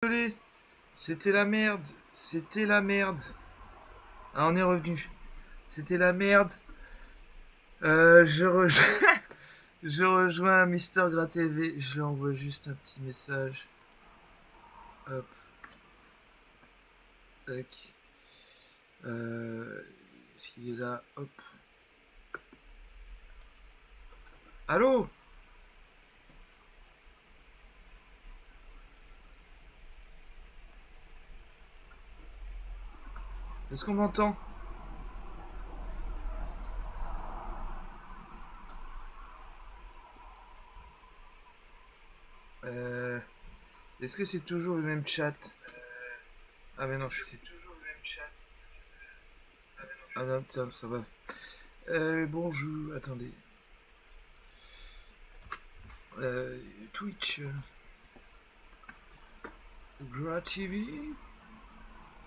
Désolé, c'était la merde, c'était la merde. Ah, on est revenu. C'était la merde. Je rejoins, je rejoins Mister GratTV. Je lui envoie juste un petit message. Hop, tac. Est-ce qu'il est là? Hop. Allô? Est-ce qu'on m'entend? Est-ce que c'est toujours le même chat? Ah mais non, c'est toujours le même chat. Ah non, tiens, ça va. Bonjour, attendez. Twitch. GratTV.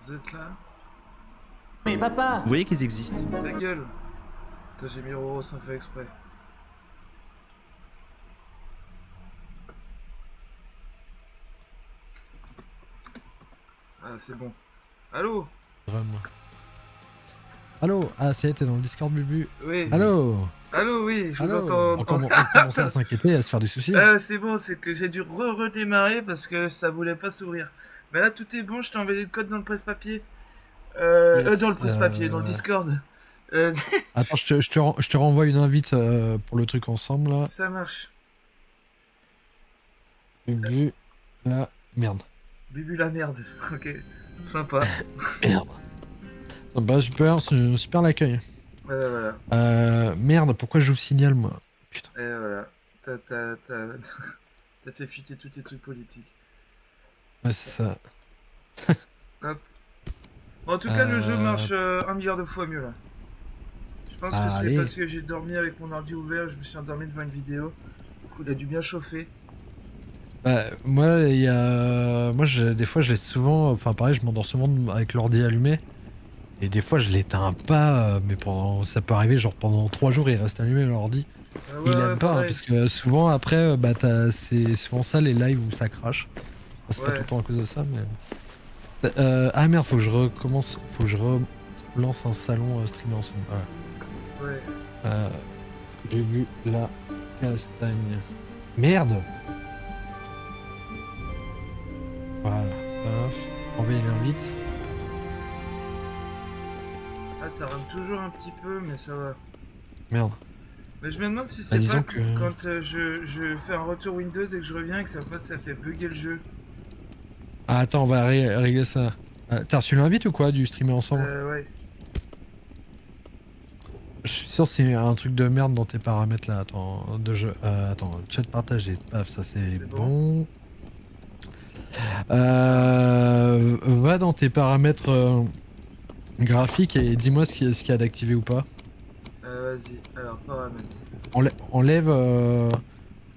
Vous êtes là? Mais papa! Vous voyez qu'ils existent. Ta gueule. Putain, j'ai mis Roro sans faire exprès. Ah, c'est bon. Allô? Vraiment. Allô? Ah, c'est t'es dans le Discord, Bubu. Oui. Allô? Allô, oui, je vous Allô? entends. On commençait à s'inquiéter, à se faire du souci. C'est bon, c'est que j'ai dû redémarrer parce que ça voulait pas s'ouvrir. Mais là, tout est bon, je t'ai envoyé le code dans le presse-papier. Yes, Dans le presse-papier, dans le Discord. Attends, je te renvoie une invite pour le truc ensemble, là. Ça marche. Bubu, la merde. Bubu la merde. Ok, sympa. Merde. Bah, super, c'est super l'accueil. Voilà. Merde, pourquoi je vous signale, moi? Putain. Et voilà. T'as fait fuiter tous tes trucs politiques. Ouais, c'est ça. Hop. Bon, en tout cas, le jeu marche 1 milliard de fois mieux là. Je pense que c'est Allez. parce que j'ai dormi avec mon ordi ouvert, je me suis endormi devant une vidéo. Du coup, il a dû bien chauffer. Bah, moi, des fois, je laisse souvent. Enfin, pareil, je m'endors souvent avec l'ordi allumé. Et des fois, je l'éteins pas, mais ça peut arriver, genre pendant 3 jours, il reste allumé l'ordi. Ah Il ouais, aime pas, hein, pareil. parce que souvent, après, bah, c'est souvent ça les lives où ça crache. Enfin, c'est pas tout Ouais. le temps à cause de ça, mais. Ah merde, faut que je recommence. Faut que je relance un salon streamer ensemble. Voilà. Ouais. J'ai vu la castagne. Merde! Voilà, paf. Envoyer l'invite. Ah, ça rame toujours un petit peu, mais ça va. Merde. Mais je me demande si Bah, c'est disons pas que. quand je fais un retour Windows et que je reviens et que ça fait bugger le jeu. Ah, attends, on va régler ça. T'as reçu l'invite ou quoi du streamer ensemble? Ouais. Je suis sûr que c'est un truc de merde dans tes paramètres là. Attends, de jeu. Attends, chat partagé. Paf, ça c'est bon. Va dans tes paramètres graphiques et dis-moi ce qu'il y a d'activé ou pas. Vas-y, alors paramètres. Enlève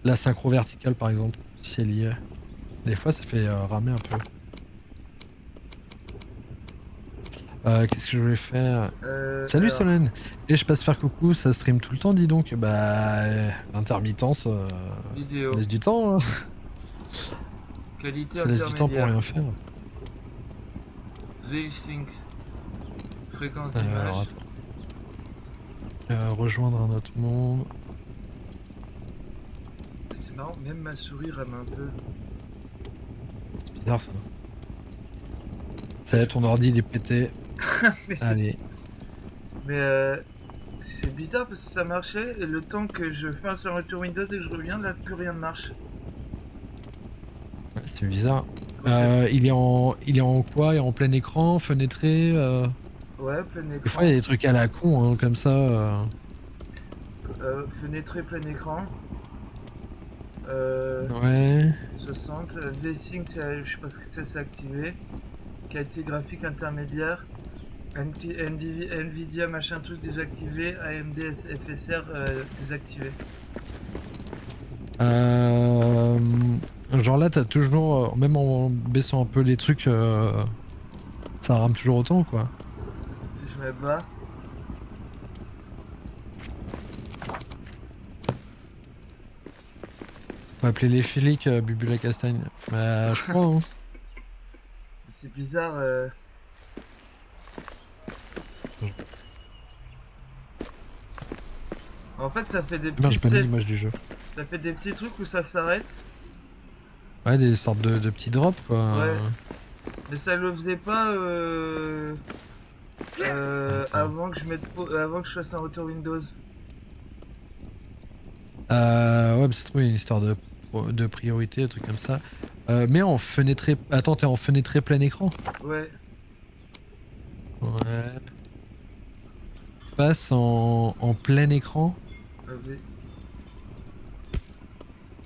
la synchro verticale par exemple, si elle y est. Des fois ça fait ramer un peu. Qu'est-ce que je voulais faire? Salut Alors, Solène! Et je passe faire coucou, ça stream tout le temps dis donc. Bah l'intermittence, vidéo. ça laisse du temps hein. Qualité Ça laisse du temps pour intermédiaire. rien faire. V-Sync. Fréquence Alors d'image. attends. Rejoindre un autre monde. C'est marrant, même ma souris rame un peu. C'est bizarre ça. Ça y est, ton ordi il est pété. Mais Allez. c'est bizarre parce que ça marchait et le temps que je fais un retour Windows et que je reviens, là plus rien ne marche. Ouais, c'est bizarre. Il est en quoi? Il est en plein écran, fenêtré Ouais, plein écran. Des fois il y a des trucs à la con hein, comme ça. Fenêtré plein écran. Ouais. 60. V-Sync, je sais pas ce que c'est activé. Qualité graphique intermédiaire. Nvidia machin tous désactivé. AMD FSR désactivé. Genre là t'as toujours, même en baissant un peu les trucs, ça rame toujours autant quoi. Si je me bats. Faut appeler les flics, Bubu la castagne. Bah je crois hein. C'est bizarre. En fait, ça fait des Merde, j'ai petites pas mis l'image du jeu. ça fait des petits trucs où ça s'arrête. Ouais, des sortes de petits drops quoi. Ouais. Mais ça le faisait pas Attends. avant que je fasse un retour Windows. Ouais, mais c'est trop une histoire de priorité, un truc comme ça. Mais en fenêtré. Attends, t'es en fenêtré plein écran? Ouais, Ouais. Passe en plein écran. vas-y.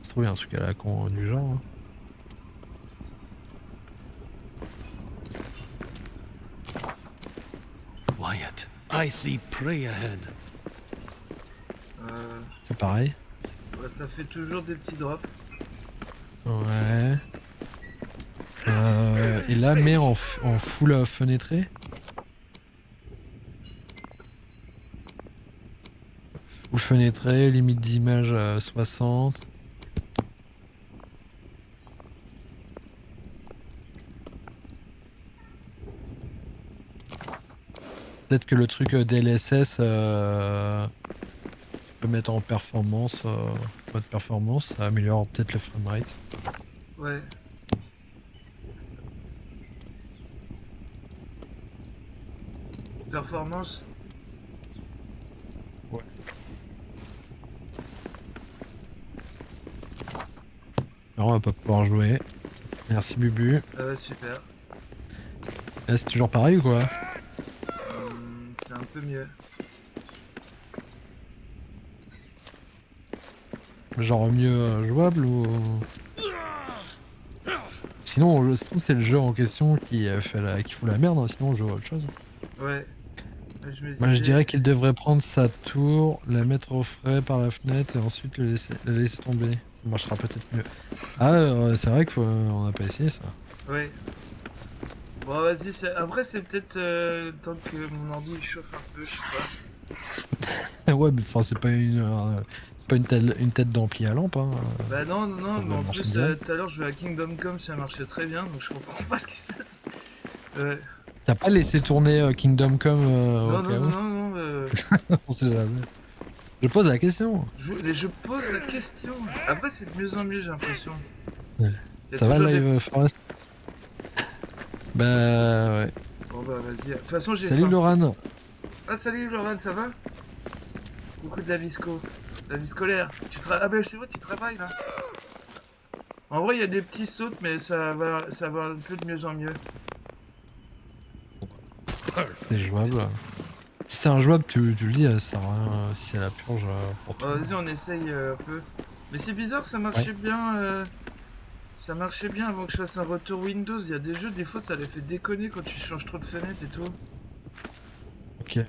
C'est trop un truc à la con du genre. Hein. Wyatt, I see prey ahead. Euh, C'est pareil. ouais, ça fait toujours des petits drops. Ouais. Et là, mets en full fenêtré. Full fenêtré, limite d'image 60. Peut-être que le truc DLSS peut mettre en performance, mode performance, ça améliore peut-être le framerate. Ouais. Performance. Ouais. Alors on va pas pouvoir jouer. Merci Bubu. Ah ouais, super. Là c'est toujours pareil ou quoi? C'est un peu mieux. Genre mieux jouable ou... Sinon, c'est le jeu en question qui qui fout la merde, hein. Sinon on joue à autre chose. Ouais. Je me Moi je disais. dirais qu'il devrait prendre sa tour, la mettre au frais par la fenêtre et ensuite la laisser tomber. Ça marchera peut-être mieux. Ah c'est vrai qu'on n'a pas essayé ça. Ouais. Bon, vas-y. Après, c'est peut-être tant que mon ordi il chauffe un peu, je sais pas. Ouais mais enfin c'est pas une tête d'ampli à lampe hein. Bah non, non, Ça non, mais devrait en marcher plus, direct. tout à l'heure, je jouais à Kingdom Come, ça marchait très bien, donc je comprends pas ce qui se passe. Ouais. T'as pas laissé tourner Kingdom Come au Non, non, cas non, où? non, non. On sait jamais. Je pose la question. Je pose la question. Après, c'est de mieux en mieux, j'ai l'impression. Ouais. Y a Ça va toujours Live Forest? Bah ouais. Bon, bah vas-y. De toute façon, j'ai Salut faim. Laurent. Ah, salut, Laurent, ça va? Coucou de la visco. La vie scolaire. Ah, bah c'est vrai, tu travailles là. En vrai, il y a des petits sautes, mais ça va un peu de mieux en mieux. C'est jouable. Si c'est injouable, tu le dis, ça sert à rien si c'est la purge pour Bon, toi. vas-y, on essaye un peu. Mais c'est bizarre, ça Ouais. marchait bien. Ça marchait bien avant que je fasse un retour Windows. Il y a des jeux, des fois, ça les fait déconner quand tu changes trop de fenêtres et tout. Ok.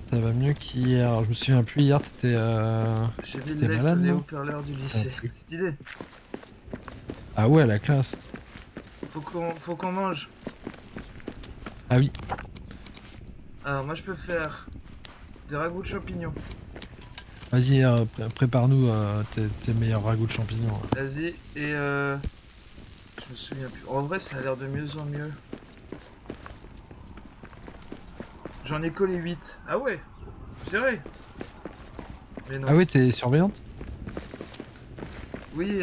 Ça va mieux qu'hier. Je me souviens plus, hier J'ai mis t'étais le malade, les non? haut-parleurs du Je me lycée. souviens plus. Stylé. Ah ouais, la classe. Faut qu'on mange. Ah oui. Alors, moi, je peux faire des ragoûts de champignons. Vas-y, prépare-nous tes meilleurs ragoûts de champignons. Vas-y, et je me souviens plus. En vrai, ça a l'air de mieux en mieux. J'en ai collé 8. Ah ouais, c'est vrai. Mais non. Ah ouais, t'es surveillante? Oui,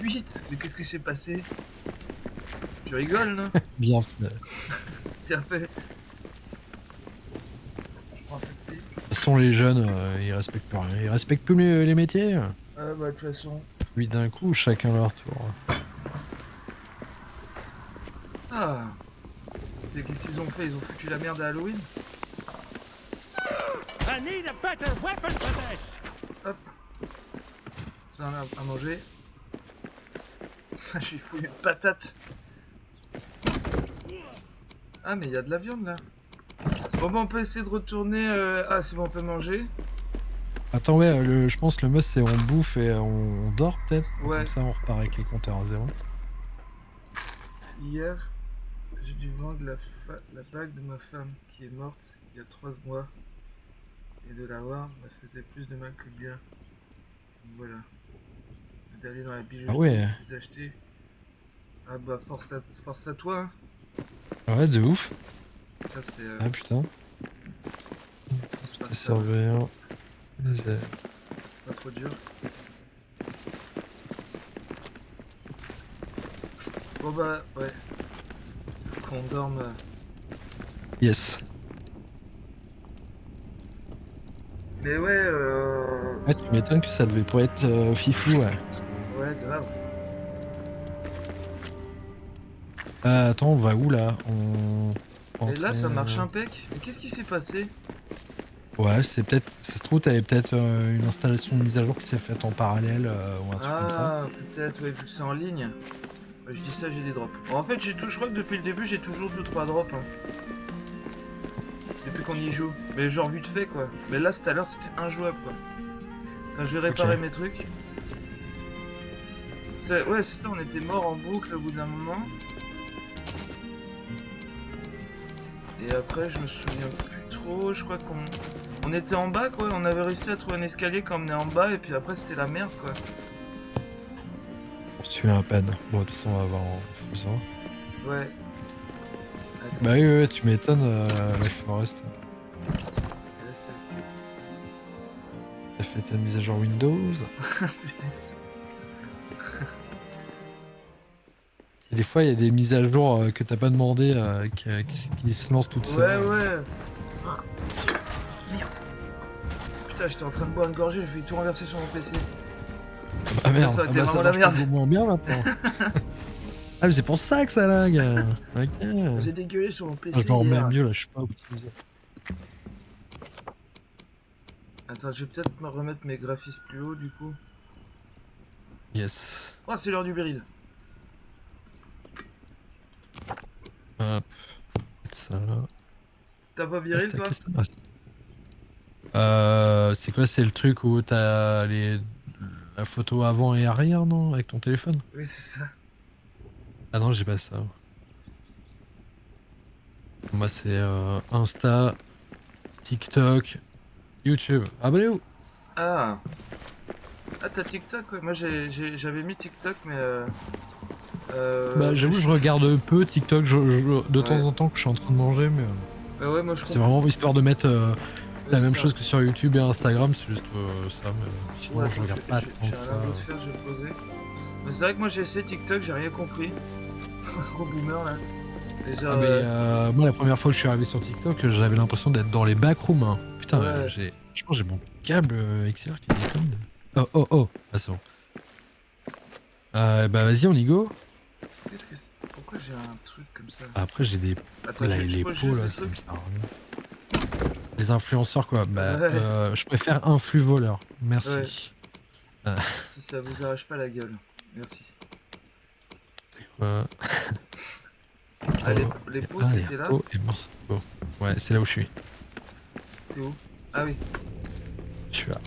8. Mais qu'est-ce qui s'est passé? Tu rigoles, non? Bien fait. De Bien fait. Je prends un peu de thé. toute façon, les jeunes, ils respectent plus rien. Ils respectent plus les métiers. Ah bah, de toute façon. Oui, d'un coup, chacun leur tour. Ah. Qu'est-ce qu'ils ont fait? Ils ont foutu la merde à Halloween? I need a better weapon for this. Hop. Ça en a à manger. Ça, je suis fou une patate. Ah, mais il y a de la viande là. Bon, bah, on peut essayer de retourner. Ah, c'est bon, on peut manger. Attends, ouais, je pense que le must c'est on bouffe et on dort peut-être. Ouais. Comme ça, on repart avec les compteurs à zéro. Hier, j'ai dû vendre la bague de ma femme qui est morte il y a 3 mois. Et de la voir me faisait plus de mal que de bien. Donc voilà. D'aller dans la bijouterie Ah ouais. que vous achetez. Ah bah force à toi. Ouais, de ouf. Ça c'est Ah putain. pas T'es ça. surveillant. C'est pas trop dur. Bon bah ouais. Faut qu'on dorme. Yes. Mais ouais, Ouais, tu m'étonnes que ça devait pas être fifou, ouais. ouais, grave. Attends, on va où là? Et là, ça marche un... impec. Mais qu'est-ce qui s'est passé? Ouais, c'est peut-être. Ça se trouve, t'avais peut-être une installation de mise à jour qui s'est faite en parallèle ou un truc comme ça. Ah, peut-être, ouais, vu que c'est en ligne. Je dis ça, j'ai des drops. Bon, en fait, je crois que depuis le début, j'ai toujours 2-3 drops. Hein. Depuis qu'on y joue. Mais genre vite fait, quoi. Mais là, tout à l'heure, c'était injouable, quoi. Attends, je vais réparer Ok. mes trucs. Ouais, c'est ça, on était mort en boucle au bout d'un moment. Et après, je me souviens plus trop. Je crois on était en bas, quoi. On avait réussi à trouver un escalier qui emmenait en bas. Et puis après, c'était la merde, quoi. Je suis à peine. Bon, de toute façon, on va voir en faisant. Ouais. Attends, Bah oui, ouais, tu m'étonnes, Life Forest. là, c'est T'as fait ta mise à jour Windows. peut-être. Et des fois, il y a des mises à jour que t'as pas demandé qui se lancent toutes Ouais, seules. ouais. Ah, merde. Putain, j'étais en train de boire une gorgée. Je vais tout renverser sur mon PC. Ah merde, Ça a été bah, vraiment ça la marche merde. pas moins bien maintenant. Ah, mais c'est pour ça que ça lag. Ok. J'ai dégueulé sur mon Ah, PC je me remets hier. mieux là, je suis pas optimisé. Attends, je vais peut-être me remettre mes graphismes plus haut du coup. Yes. Oh, c'est l'heure du Beryl. Hop. Ça là. T'as pas Ah, Beryl, c'était toi? quel ça Ah, c'est quoi? C'est le truc où t'as la photo avant et arrière, non? Avec ton téléphone? Oui, c'est ça. Ah non, j'ai pas ça. Moi, c'est Insta, TikTok, YouTube. Abonnez-vous! Ah. Ah, t'as TikTok, ouais. Moi, j'avais mis TikTok, mais Bah, mais j'avoue, je regarde peu TikTok de temps Ouais. en temps que je suis en train de manger, mais Bah ouais, moi, je c'est comprends. vraiment histoire de mettre Ouais, la même c'est ça. chose que sur YouTube et Instagram, c'est juste ça, mais Ouais, sinon, je attends, regarde pas tant j'ai que ça. rien d'autre à faire, je vais me poser. Mais c'est vrai que moi, j'ai essayé TikTok, j'ai rien compris. Gros boomer, là. Et Ah genre, mais moi la première fois que je suis arrivé sur TikTok j'avais l'impression d'être dans les backrooms hein. Putain ouais. je pense que j'ai mon câble XLR qui déconne. Oh oh oh. Ah c'est bon. Bah vas-y on y go. Qu'est-ce que c'est? Pourquoi j'ai un truc comme ça? Après j'ai des Attends, là, je les pose pots juste là des ça me trucs. sert à rien. Les influenceurs quoi. Bah Ouais, je préfère un flux voleur. ouais. Merci. Euh, Si ça vous arrache pas la gueule. Merci. quoi Ah, Oh, les pots, ah les c'était là? pots et morceaux de peau. Ouais c'est là où je suis. T'es où? Ah oui. Je suis là.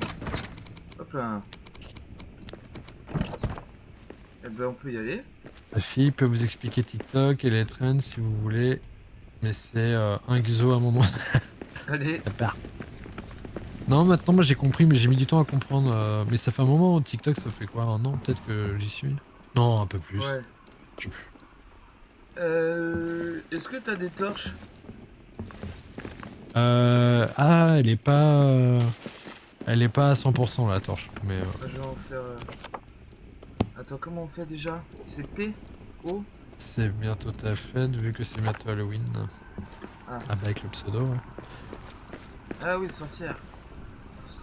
Hop là. Eh ben, on peut y aller. La fille peut vous expliquer TikTok et les trends si vous voulez. Mais c'est un XO à un moment. Allez. Ça part. Non, maintenant, moi j'ai compris, mais j'ai mis du temps à comprendre. Mais ça fait un moment, TikTok, ça fait quoi? Un an peut-être que j'y suis? Non, un peu plus. Ouais. Je sais plus. Est-ce que t'as des torches? Ah, elle est pas à 100% la torche. Mais Ah, je vais en faire. Attends, comment on fait déjà? C'est P? O? c'est bientôt ta fête, vu que c'est bientôt Halloween. Ah. Ah, bah avec le pseudo, ouais. Ah oui, sorcière.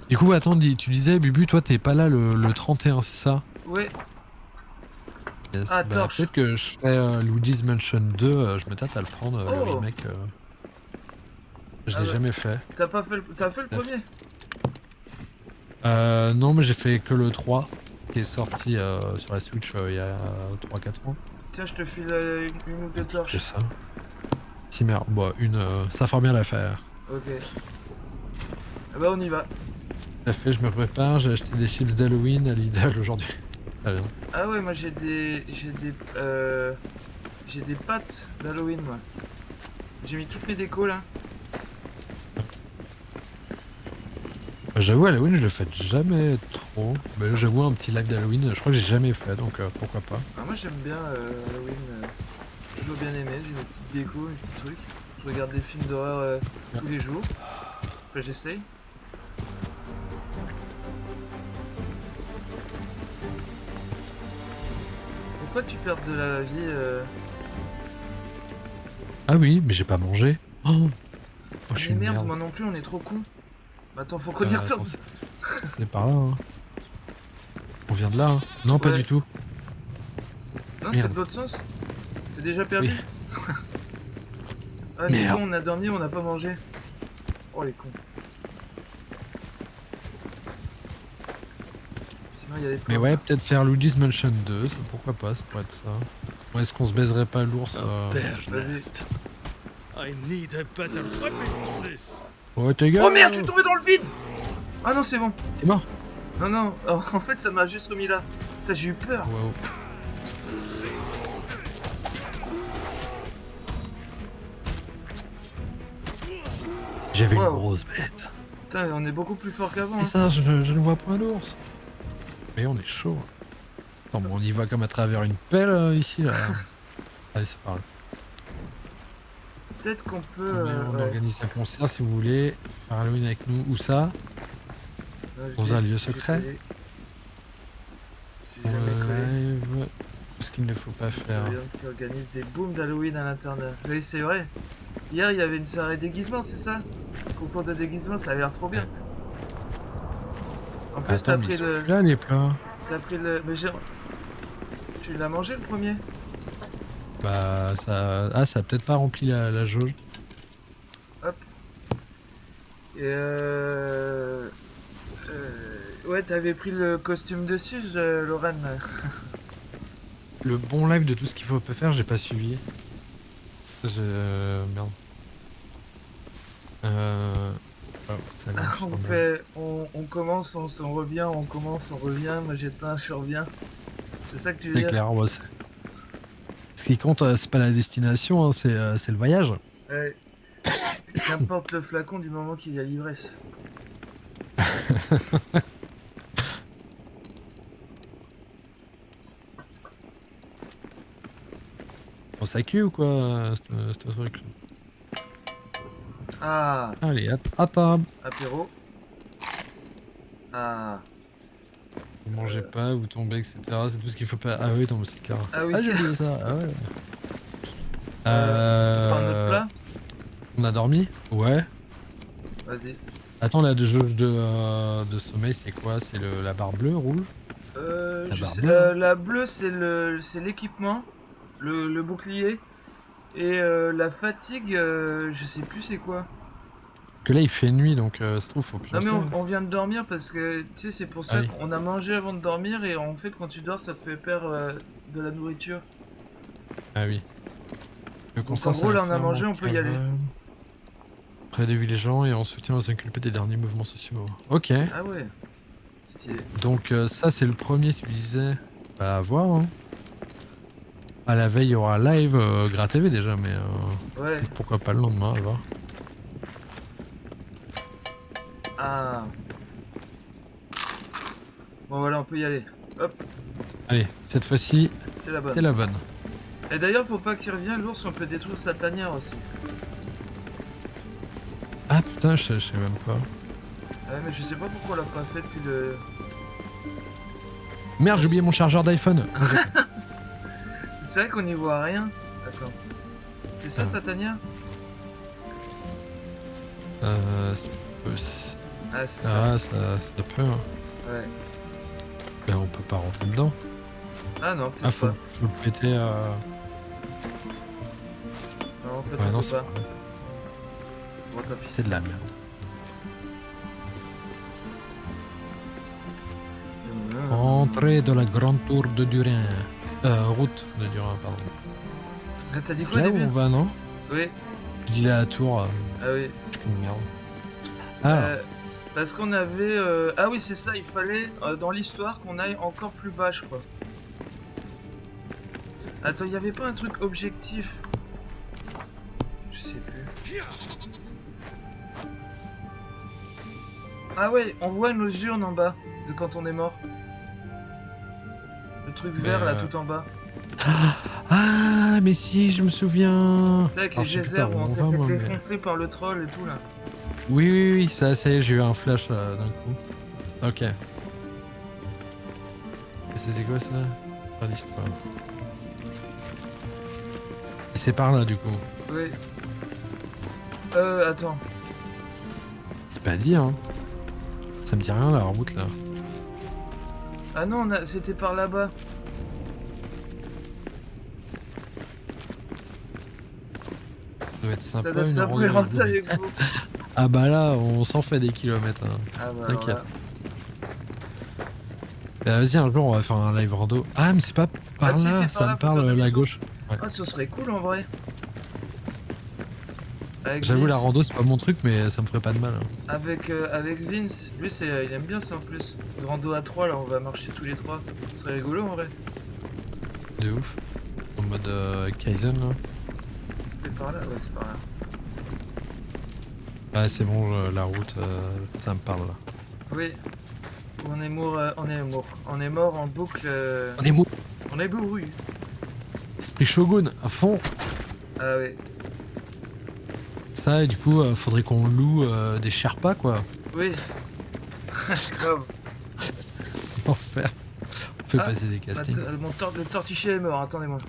Du coup, attends, tu disais, Bubu, toi t'es pas là le 31, c'est ça? Ouais. Yes. Ah, Bah, torche. peut-être que je ferai Luigi's Mansion 2, je me tâte à le prendre, le Oh. remake. Je Ah l'ai bah, jamais fait. T'as fait le Bref. premier? Non, mais j'ai fait que le 3 qui est sorti sur la Switch il y a 3-4 ans. Tiens, je te file une ou deux Que torches. ça. Si merde, bon, ça fera bien l'affaire. Ok. Ah bah, on y va. Tout à fait, je me prépare, j'ai acheté des chips d'Halloween à Lidl aujourd'hui. Très bien. Ah ouais, moi j'ai des pâtes d'Halloween, moi. J'ai mis toutes mes décos là. J'avoue, Halloween, je le fais jamais trop. Mais là, j'avoue, un petit live d'Halloween, je crois que j'ai jamais fait, donc pourquoi pas. Ah, moi j'aime bien Halloween, j'ai toujours bien aimé, j'ai mes petites décos, mes petits trucs. Je regarde des films d'horreur tous les jours. Enfin j'essaye. Pourquoi tu perds de la vie Ah oui, mais j'ai pas mangé. Oh, je suis mais une merde, merde. moi non plus on est trop cons. Attends, faut qu'on y retourne. Attends, c'est par là, hein. On vient de là, hein. Non, pas Ouais. du tout. Non, Merde. c'est de l'autre sens. T'es déjà perdu. Oui. Ah les Merde. cons, on a dormi, on n'a pas mangé. Oh les cons. Sinon il y a des Mais pommes. ouais, peut-être faire Luigi's Mansion 2, pourquoi pas, ça pourrait être ça. Ou est-ce qu'on se baiserait pas l'ours A bear Vas-y. nest. I need a better weapon for this. Ouais, t'es gars. Oh merde, je suis tombé dans le vide. Ah non, c'est bon. T'es mort. Non, non, en fait ça m'a juste remis là. Putain, j'ai eu peur. Wow. J'avais une Wow. grosse bête. Putain, on est beaucoup plus fort qu'avant. Et Hein. ça, je ne vois pas l'ours. Mais on est chaud. Attends, mais on y va comme à travers une pelle ici là. Allez, c'est par là. Peut-être qu'on peut. On Ouais. organise un concert si vous voulez. Faire Halloween avec nous. Où ça? Non, je Dans l'ai- un lieu j'ai secret. collé. J'ai jamais collé. Live. Ce qu'il ne faut pas C'est faire. rien qui organise des booms d'Halloween à l'internat. Oui, c'est vrai. Hier, il y avait une soirée déguisement, c'est ça? Concours de déguisement, ça a l'air trop bien. En plus, Attends, mais ils sont plus là les plats. t'as pris le. Mais j'ai. Tu l'as mangé le premier? Bah ça. Ah, ça a peut-être pas rempli la jauge. Et ouais, t'avais pris le costume de Suze, Lorraine. Le bon live de tout ce qu'il faut pas faire, j'ai pas suivi. Merde. Oh, ça gonfle On pas mal. fait. On commence, on revient, on commence, on revient. Moi j'éteins, je reviens. C'est ça que tu veux C'est dire? clair, ouais, ce qui compte, c'est pas la destination, hein, c'est le voyage. Ouais. Qu'importe le flacon du moment qu'il y a l'ivresse. On s'accue ou quoi, ce truc là. Ah, Allez, à table. apéro. Ah. Vous mangez pas, vous tombez, etc. C'est tout ce qu'il faut pas. Ah oui, non, c'est clair. Ah oui, j'ai c'est- oublié ça. Ah ouais. Enfin, notre plat. On a dormi? Ouais. Vas-y. Attends, la jauge de sommeil, c'est quoi? C'est la barre bleue, rouge? La Je barre sais, bleue, hein. la bleue, c'est l'équipement, le bouclier. Et la fatigue, je sais plus c'est quoi. Que là, il fait nuit, donc ça se trouve, faut plus Non mais lancer, hein. on vient de dormir parce que tu sais c'est pour ça Ah oui. qu'on a mangé avant de dormir et en fait quand tu dors ça te fait perdre de la nourriture. Ah oui. Le Donc, concert, en c'est gros, la là, on a ferme mangé, en on peut y aller. cavale. Près des villageois et en soutien aux inculpés des derniers mouvements sociaux. Ok. Ah ouais. Stylé. Donc ça, c'est le premier, tu disais. Bah, à voir, hein. À la veille, il y aura un live Gras TV déjà, mais Ouais. pourquoi pas le lendemain, à voir. Ah. Bon voilà, on peut y aller. Hop, Allez, cette fois-ci, c'est la bonne. c'est la bonne. Et d'ailleurs, pour pas qu'il revienne, l'ours, on peut détruire sa tanière aussi. Ah putain, je sais même pas. Ouais, mais je sais pas pourquoi on l'a pas fait depuis le. Merde, j'ai oublié mon chargeur d'iPhone. C'est vrai qu'on y voit rien. Attends. C'est ça Ah. sa tanière? C'est possible. Ah, c'est ça. Ah, ça peut. Hein. Ouais. Ben, on peut pas rentrer dedans. Ah non, peut-être Ah, faut pas. le péter. Non, en fait, Ouais, on non, peut c'est pas. pas vrai. Bon, tant pis. C'est de la merde. Entrée de la grande tour de Durin. Route de Durin, pardon. Ah, t'as dit C'est quoi au là où début? on va, non? Oui. Je dis la tour. Ah oui. Je suis une merde. Ah, Parce qu'on avait... Ah oui, c'est ça, il fallait, dans l'histoire, qu'on aille encore plus bas, je crois. Attends, il y avait pas un truc objectif? Je sais plus. Ah ouais, on voit nos urnes en bas de quand on est mort. Le truc vert là tout en bas. Ah, mais si, je me souviens. Tu sais, avec Alors, les je sais plus geysers par où où on on s'est va, fait moi, mais... défoncer par le troll et tout là. Oui, oui, oui, ça y est, j'ai eu un flash là, d'un coup. Ok. C'est quoi ça? Pas d'histoire. Et c'est par là du coup. Oui. Attends. C'est pas dit, hein. Ça me dit rien la route là. Ah non, c'était par là-bas. Ça doit être sympa Ça doit être une ça pour les rando rentrer avec avec vous. vous. Ah bah là, on s'en fait des kilomètres. Hein. Ah bah alors T'inquiète. là. Vas-y, un jour on va faire un live rando. Ah, mais c'est pas par Ah si, là, c'est par ça là, me faut faire parle la demi-tour. gauche. Ouais. Ah, ce serait cool en vrai. Avec J'avoue, la Vince. rando c'est pas mon truc, mais ça me ferait pas de mal. Hein. Avec Vince, lui il aime bien ça en plus. Une rando à 3 là, on va marcher tous les trois. Ce serait rigolo en vrai. De ouf. En mode Kaizen là. C'était par là, ouais c'est par là. Ah, c'est bon, la route, ça me parle là. Oui. On est mort, on est mort en boucle. On est mou. On est bourru. Esprit Shogun, à fond. Ah oui. Ça, et du coup, faudrait qu'on loue des Sherpas quoi. Oui. Grave. Enfer. On fait Ah, passer des castings. Le torticher est mort, attendez-moi.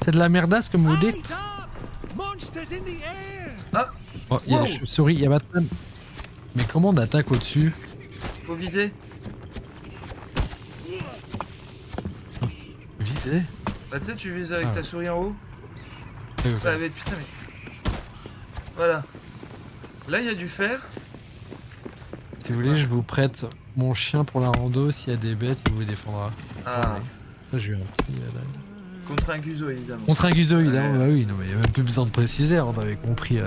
C'est de la merdasse comme vous dites. Eyes up! Monsters in the air! Ah, Oh, il y a Wow. les chauves-souris, il y a Batman. Mais comment on attaque au-dessus? faut viser. Viser? Bah tu sais, tu vises avec Ah. ta souris en haut. Ouais, ouais. Ça va être putain mais. Voilà. Là il y a du fer. Si vous voulez, je vous prête mon chien pour la rando. S'il y a des bêtes, il vous les défendra. Ah. Ouais. Ça, j'ai eu un petit. Contre un guzo évidemment. Contre un guzo, évidemment. Ouais. Bah oui, non, mais il n'y a même plus besoin de préciser. On avait compris.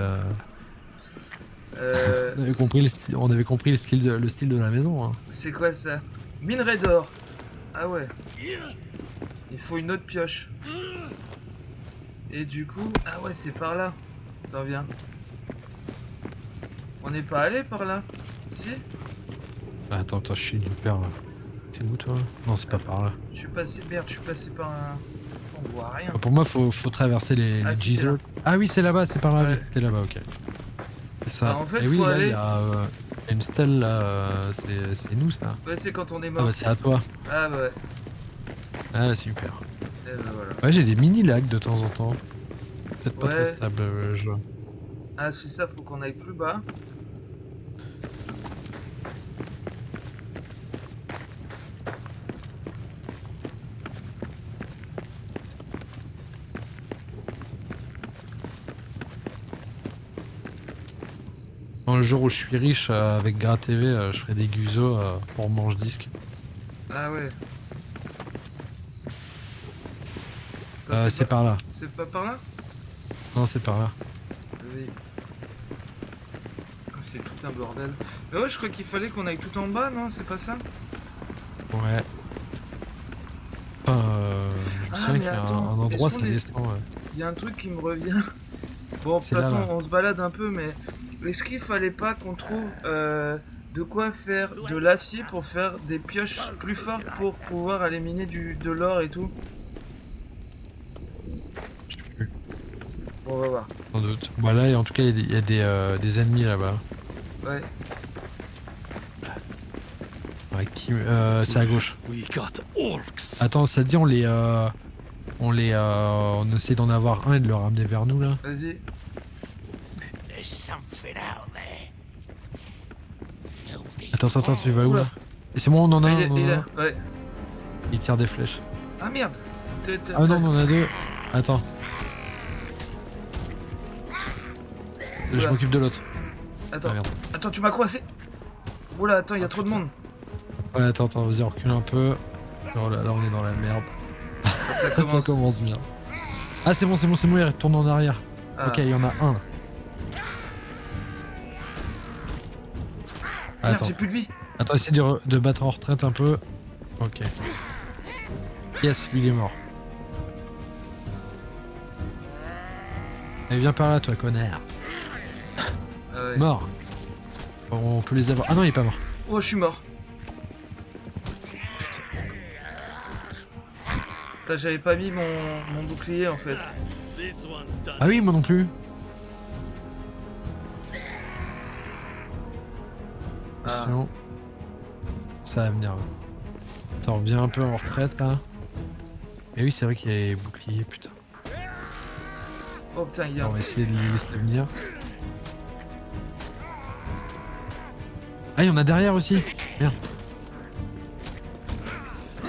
On avait compris le style de la maison. Hein. C'est quoi ça? Minerai d'or. Ah ouais. Il faut une autre pioche. Et du coup. Ah ouais, c'est par là. Attends, viens. On n'est pas allé par là? Si? Ah, attends, je suis une perle. T'es où toi? Non, c'est pas par là. Je suis passé. Merde, je suis passé par un. On voit rien. Pour moi, faut traverser les Ah, c'était geysers. là. Ah oui, c'est là-bas, c'est par là. Ouais. Oui, c'était là-bas, ok. C'est ça. Ah, en fait, Et oui, faut là, aller- il y a une stèle là. C'est nous ça. Ouais, c'est quand on est Ah mort. bah c'est à toi. Ah bah ouais. Ah super. Et bah voilà. Ouais, j'ai des mini lags de temps en temps. Peut-être pas Ouais. très stable le jeu. Ah, c'est ça, faut qu'on aille plus bas. Le jour où je suis riche avec Gras TV, je ferai des guzos pour manche disque. Ah ouais. Attends, C'est par là. C'est pas par là? Non, c'est par là. Oui. C'est tout un bordel. Mais ouais, je crois qu'il fallait qu'on aille tout en bas, non? C'est pas ça? Ouais. Enfin, je me Ah, souviens mais qu'il y a attends, un endroit, est-ce ça qu'on est- descend. Ouais. Il y a un truc qui me revient. Bon, de toute C'est là, façon, là. on se balade un peu, mais est-ce qu'il fallait pas qu'on trouve de quoi faire de l'acier pour faire des pioches plus fortes pour pouvoir aller miner de l'or et tout? Je sais plus. Bon, on va voir. Sans doute. Bah là, en tout cas, il y a des ennemis là-bas. Ouais. Ouais, c'est à gauche. We got orcs! Attends, ça te dit on essaie d'en avoir un et de le ramener vers nous là. Vas-y. There's something out there. Attends, tu vas où Oula. là? Et c'est bon, on en a un, Il on est en a là. un. Ouais. Il tire des flèches. Ah merde. Ah non, on en a deux. Attends. Je Oula. m'occupe de l'autre. Attends. Ah, merde. Attends, tu m'as coincé. Oula, attends, il y a Ah, trop de putain. monde. Ouais, attends, vas-y, on recule un peu. Oh là là, on est dans la merde. Ça Ça commence. commence bien. Ah, c'est bon, il retourne en arrière. Ah. Ok, il y en a un. Merde, Attends, j'ai plus de vie. essaie de battre en retraite un peu. Ok. Yes, lui il est mort. Allez, viens par là, toi, connard. Ah ouais. Mort. On peut les avoir. Ah non, il est pas mort. Oh, je suis mort. Putain, j'avais pas mis mon bouclier en fait. This one's done. Ah oui, moi non plus. Ah. Attention. Ça va venir. Ça revient un peu en retraite là. Et oui, c'est vrai qu'il y a les boucliers, putain. Oh putain, il y a. On va essayer de les laisser venir. Ah, il y en a derrière aussi. Merde. Ah,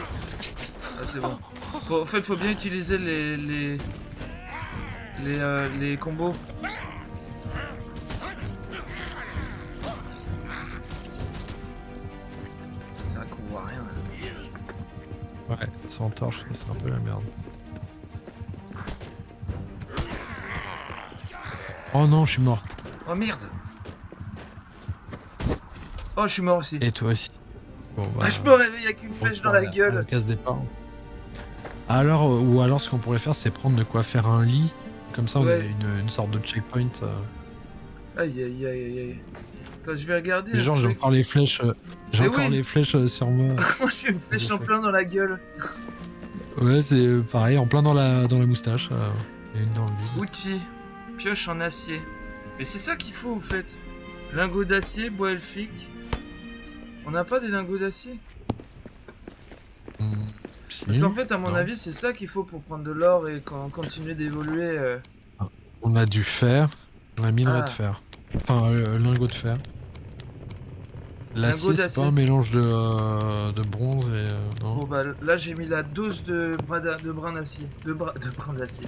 c'est bon. En fait, faut bien utiliser les combos. C'est vrai qu'on voit rien là. Ouais, sans torche, c'est un peu la merde. Oh non, je suis mort. Oh merde. Oh, je suis mort aussi. Et toi aussi. Bon, bah, Ah, je me réveille avec une flèche dans la gueule. Casse départ. Alors, ou alors, ce qu'on pourrait faire, c'est prendre de quoi faire un lit. Comme ça, on Ouais. a une sorte de checkpoint. Aïe aïe aïe aïe aïe. Attends, je vais regarder. Mais un genre, j'ai truc. encore les flèches. J'ai Mais encore oui. les flèches sur moi. Moi, j'ai une flèche en fait. plein dans la gueule. Ouais, c'est pareil, en plein dans la moustache. Et une dans le vide. Outil. Pioche en acier. Mais c'est ça qu'il faut, en fait. Lingots d'acier, bois elfique. On n'a pas des lingots d'acier? Si. Parce qu'en fait, à mon Non. avis, c'est ça qu'il faut pour prendre de l'or et continuer d'évoluer. On a du fer. On a minerai Ah. de fer. Enfin, lingot de fer. L'acier, c'est d'acier. pas un mélange de bronze et. Non. Bon, bah là, j'ai mis la dose de brin d'acier. De brin d'acier.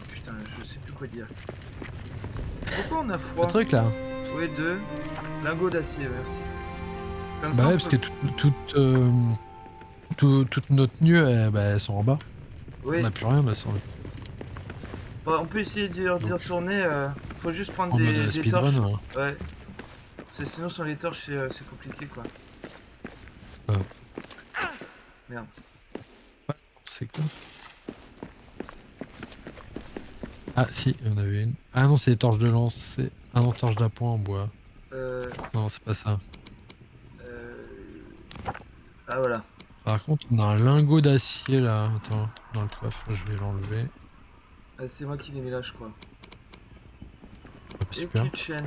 Putain, je sais plus quoi dire. Pourquoi on a Le froid? truc là. Oui, de lingots d'acier, merci. Comme Bah ça, ouais, on parce peut- que toute nos tenues, bah, elles sont en bas. Oui. On n'a plus rien là sur le... Bah, on peut essayer d'y retourner. Faut juste prendre En mode des speedrun. torches. Hein. Ouais. Sinon, sans les torches, c'est compliqué quoi. Ouais. Merde. C'est quoi? Ah si, il y en avait une. Ah non, c'est les torches de lance. C'est... Ah non, torche d'appoint en bois. Non, c'est pas ça. Ah voilà. Par contre, on a un lingot d'acier là. Attends, dans le coffre, je vais l'enlever. C'est moi qui l'ai mis là, je crois. Hop, Et super. cul de chaîne.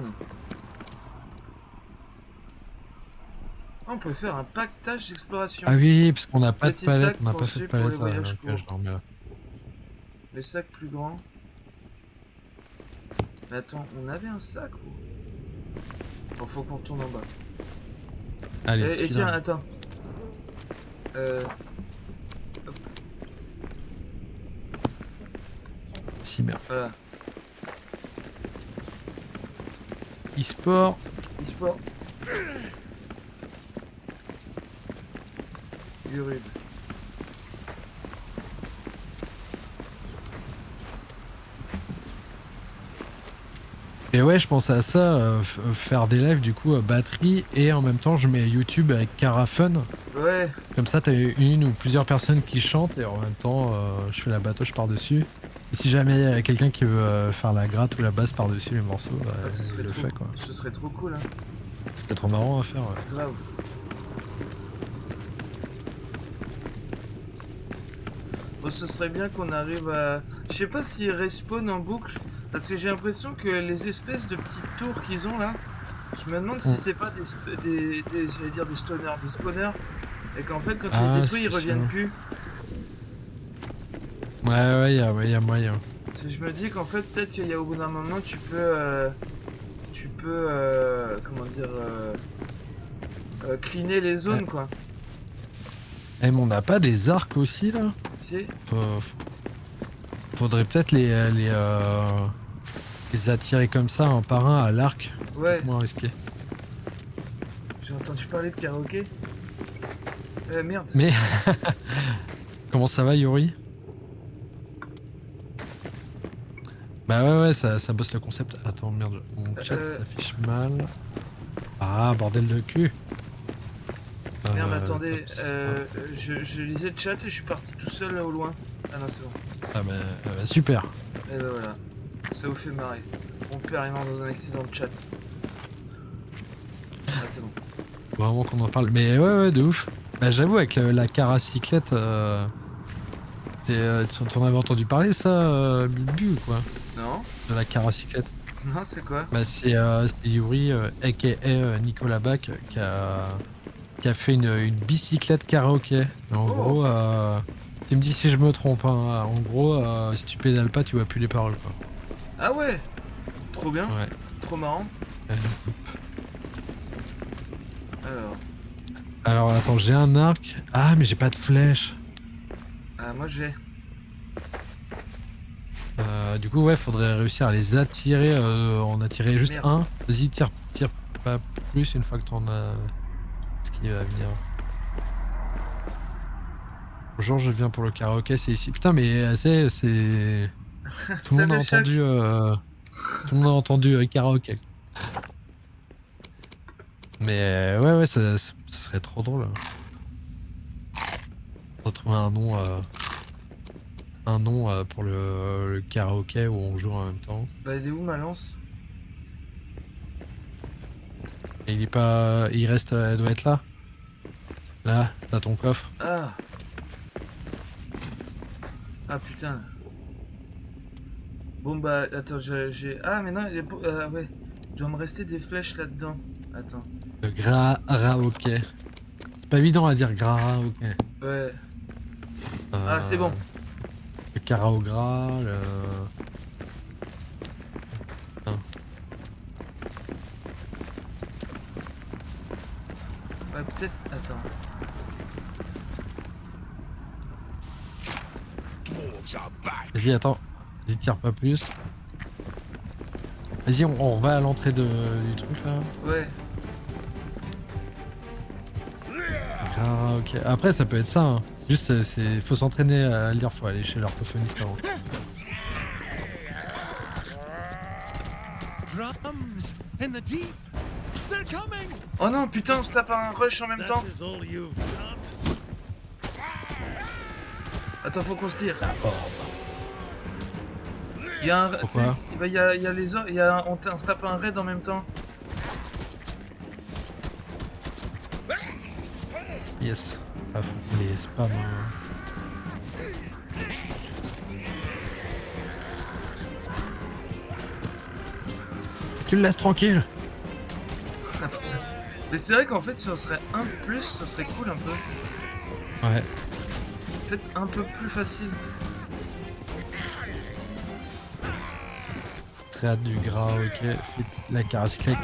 Ah, on peut faire un pactage d'exploration. Ah oui, parce qu'on n'a pas de Petit palette. sac On n'a pas conçu fait de pour les palette. voyages Ok, courts. je le remets là. Les sacs plus grands. Mais attends, on avait un sac ou... Bon, faut qu'on retourne en bas. Allez, Et speedrun. tiens, attends. Si, merde. Voilà. E-sport. E-sport. Urud. Et ouais, je pense à ça, faire des lives du coup batterie et en même temps je mets YouTube avec Carafun. Ouais. Comme ça t'as une ou plusieurs personnes qui chantent et en même temps je fais la batoche par-dessus. Et si jamais il y a quelqu'un qui veut faire la gratte ou la basse par-dessus les morceaux, bah, Ah, ce il serait le trop, fait quoi. ce serait trop cool, hein. Ce serait trop marrant à faire. Ouais. Grave. Bon, ce serait bien qu'on arrive à... Je sais pas s'ils respawn en boucle, parce que j'ai l'impression que les espèces de petites tours qu'ils ont là, je me demande si c'est pas j'allais dire des stoners, des spawners, et qu'en fait quand tu les détruis, ils reviennent plus. Ouais, y a moyen. Parce que je me dis qu'en fait, peut-être qu'il y a au bout d'un moment, tu peux comment dire, cleaner les zones, Ouais. quoi. Eh, mais on n'a pas des arcs aussi là? Si. Faudrait peut-être les attirer comme ça un par un à l'arc. Ouais, Moins risqué. j'ai entendu parler de karaoké. Merde. Mais comment ça va Yuri? Bah ouais ça bosse le concept. Attends merde, mon chat s'affiche mal. Ah bordel de cul. Merde, attendez, hop, c'est je lisais le chat et je suis parti tout seul là au loin. Ah non, c'est bon. Ah bah super. Et ben voilà, ça vous fait marrer. Mon père est mort dans un accident de chat. Ah, c'est bon. Vraiment qu'on en parle. Mais ouais, de ouf. Bah, j'avoue, avec la caracyclette, t'en avais entendu parler, ça, Bubu, ou quoi? Non? De la caracyclette. Non, c'est quoi? Bah, c'est Yuri, aka Nicolas Bach, qui a fait une bicyclette karaoké. Et en Oh. gros, tu me dis si je me trompe, hein, en gros, si tu pédales pas, tu vois plus les paroles, quoi. Ah ouais! Trop bien, Ouais. trop marrant. Euh, Alors, Alors, attends, j'ai un arc. Ah, mais j'ai pas de flèche. moi j'ai. Du coup, ouais, faudrait réussir à les attirer. On a tiré juste Merde. un. Vas-y, tire pas plus une fois que t'en as. Ce qui va venir. Bonjour, je viens pour le karaoké, c'est ici. Putain, mais c'est. Tout le monde a Salut, Chuck. entendu. Tout le monde a entendu karaoké. Mais ouais, ça serait trop drôle. Retrouver un nom. Pour le karaoké où on joue en même temps. Bah, elle est où ma lance? Et il est pas. Il reste. Elle doit être là. Là, t'as ton coffre. Ah! Ah putain. Bon bah, attends, j'ai. Ah, mais non, ouais. Il doit me rester des flèches là-dedans. Attends. Le karaoké. C'est pas évident à dire karaoké. Ouais. Ah, c'est bon. Le karaogra, le. Ouais, peut-être. Attends. Vas-y, attends. Vas-y, tire pas plus. Vas-y, on va à l'entrée du truc là. Ouais. Karaoké. Après, ça peut être ça. Hein. Juste, faut s'entraîner à lire. Faut aller chez l'orthophoniste avant. Drums in the deep. They're coming. Oh non, putain, on se tape un rush en même temps. That is all you've got. Attends, faut qu'on se tire. Il y a un. Pourquoi? Bah, il y a les autres. On se tape un raid en même temps. Yes. Ah, faut qu'on les spam. Hein. Tu le laisses tranquille. Mais c'est vrai qu'en fait, si on serait un de plus, ça serait cool un peu. Ouais. Peut-être un peu plus facile. Très hâte du gras, ok. La caracyclette.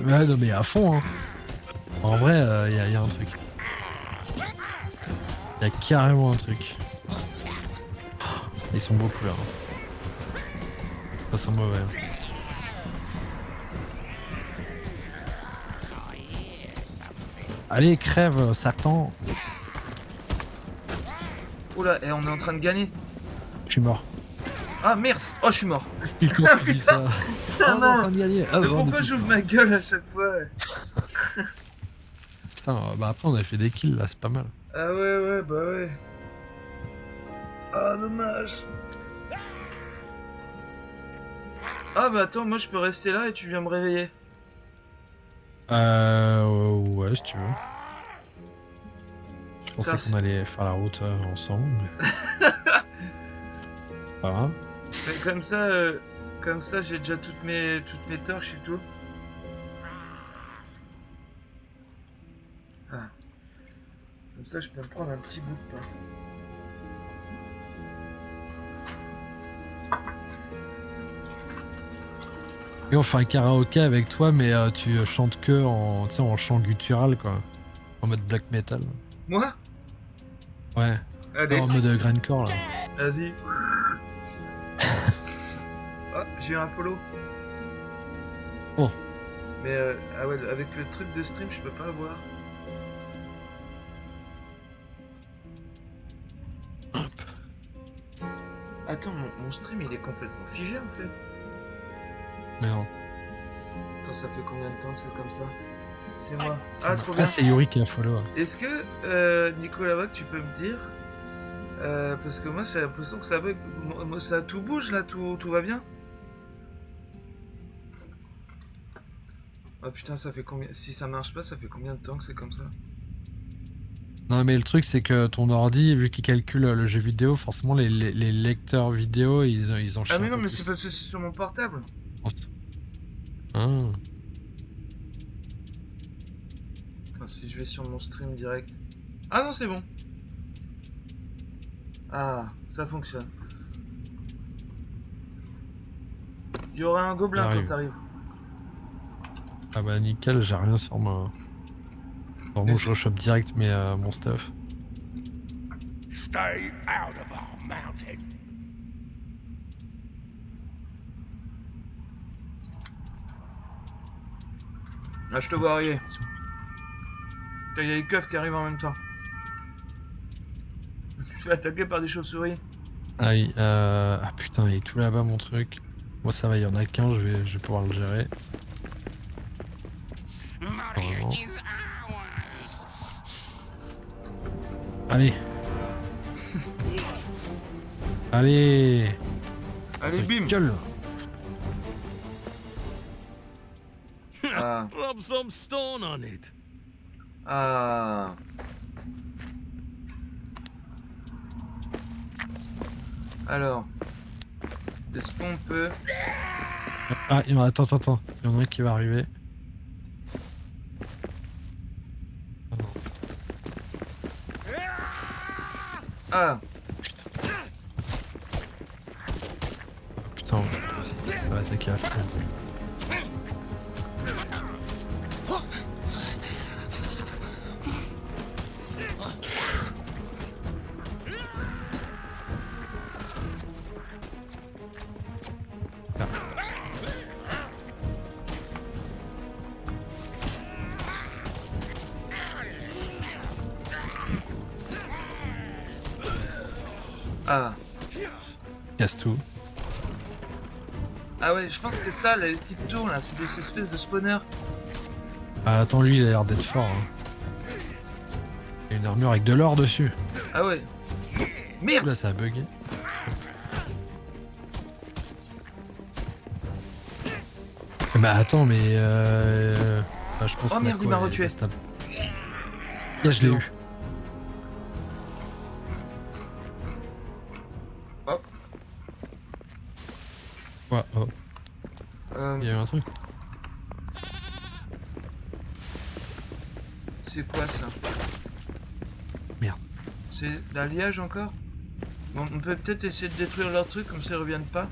Ouais, non, mais à fond, hein. En vrai, y a un truc. Y a carrément un truc. Ils sont beaucoup là. Hein. Ça sent mauvais. Allez, crève, Satan. Oula, et on est en train de gagner. Je suis mort. Ah merde. Oh, je suis mort. Pile quand tu dis ça. Ah, Oh, on est en train de gagner. Ah, Mais bon, pourquoi depuis- j'ouvre ma gueule à chaque fois? Putain, bah après on a fait des kills là, c'est pas mal. Ah ouais, bah ouais. Ah, dommage. Ah bah attends, moi je peux rester là et tu viens me réveiller. Ouais, si tu veux. Je pensais Putain, qu'on allait faire la route ensemble, mais... Pas grave. Mais comme ça j'ai déjà toutes mes torches et tout. Ah. Comme ça je peux me prendre un petit bout de pain. Et on fait un karaoké avec toi, mais tu chantes que en, tu sais, en chant guttural, quoi. En mode black metal. Moi? Ouais. Allez, En mode grindcore, là. vas-y. Oh, j'ai eu un follow. Oh. Mais ah ouais, avec le truc de stream, je peux pas avoir. Attends, mon stream il est complètement figé en fait. Merde. Attends, ça fait combien de temps que c'est comme ça? C'est moi. Ah, trop bien. Ah, c'est Yuri qui a follow. Est-ce que, Nicolas Vac, tu peux me dire parce que moi j'ai l'impression que ça bug. Ça tout bouge là, tout va bien? Oh putain, ça fait combien... Si ça marche pas, ça fait combien de temps que c'est comme ça? Non, mais le truc, c'est que ton ordi, vu qu'il calcule le jeu vidéo, forcément, les lecteurs vidéo, ils en chient Ah mais un non, peu mais plus. c'est parce que c'est sur mon portable. Ah. Attends, si je vais sur mon stream direct... Ah non, c'est bon. Ah, ça fonctionne. Il y aura un gobelin quand J'arrive. t'arrives. Ah bah nickel, j'ai rien sur moi. Normalement, je rechoppe direct mon stuff. Stay out of our mountain. Ah, je te vois arriver. Putain, il y a les keufs qui arrivent en même temps. Tu te fais attaquer par des chauves-souris. Aïe, ah putain, il est tout là-bas mon truc. Moi ça va, il y en a qu'un, je vais pouvoir le gérer. Normalement. Allez. Allez. Allez, bim. Gueule. Ah, Rub some stone on it. ah. Alors. Est-ce qu'on peut... Ah, attends, il y en a un qui va arriver. Ah non. Ah, Putain, ça va attaquer à fond. ah. Casse tout. Ah ouais, je pense que ça, les petites tours là, c'est des espèces de spawners. Ah, attends, lui il a l'air d'être fort. Hein. Il y a une armure avec de l'or dessus. Ah ouais. Merde. Là ça a bugué. Bah attends, mais bah, je pense Oh que merde, il m'a retué. Là je l'ai eu. Hop. Ouais, oh. Il y a eu un truc. C'est quoi ça? Merde. C'est l'alliage encore? Bon, on peut peut-être essayer de détruire leur truc comme ça ils reviennent pas.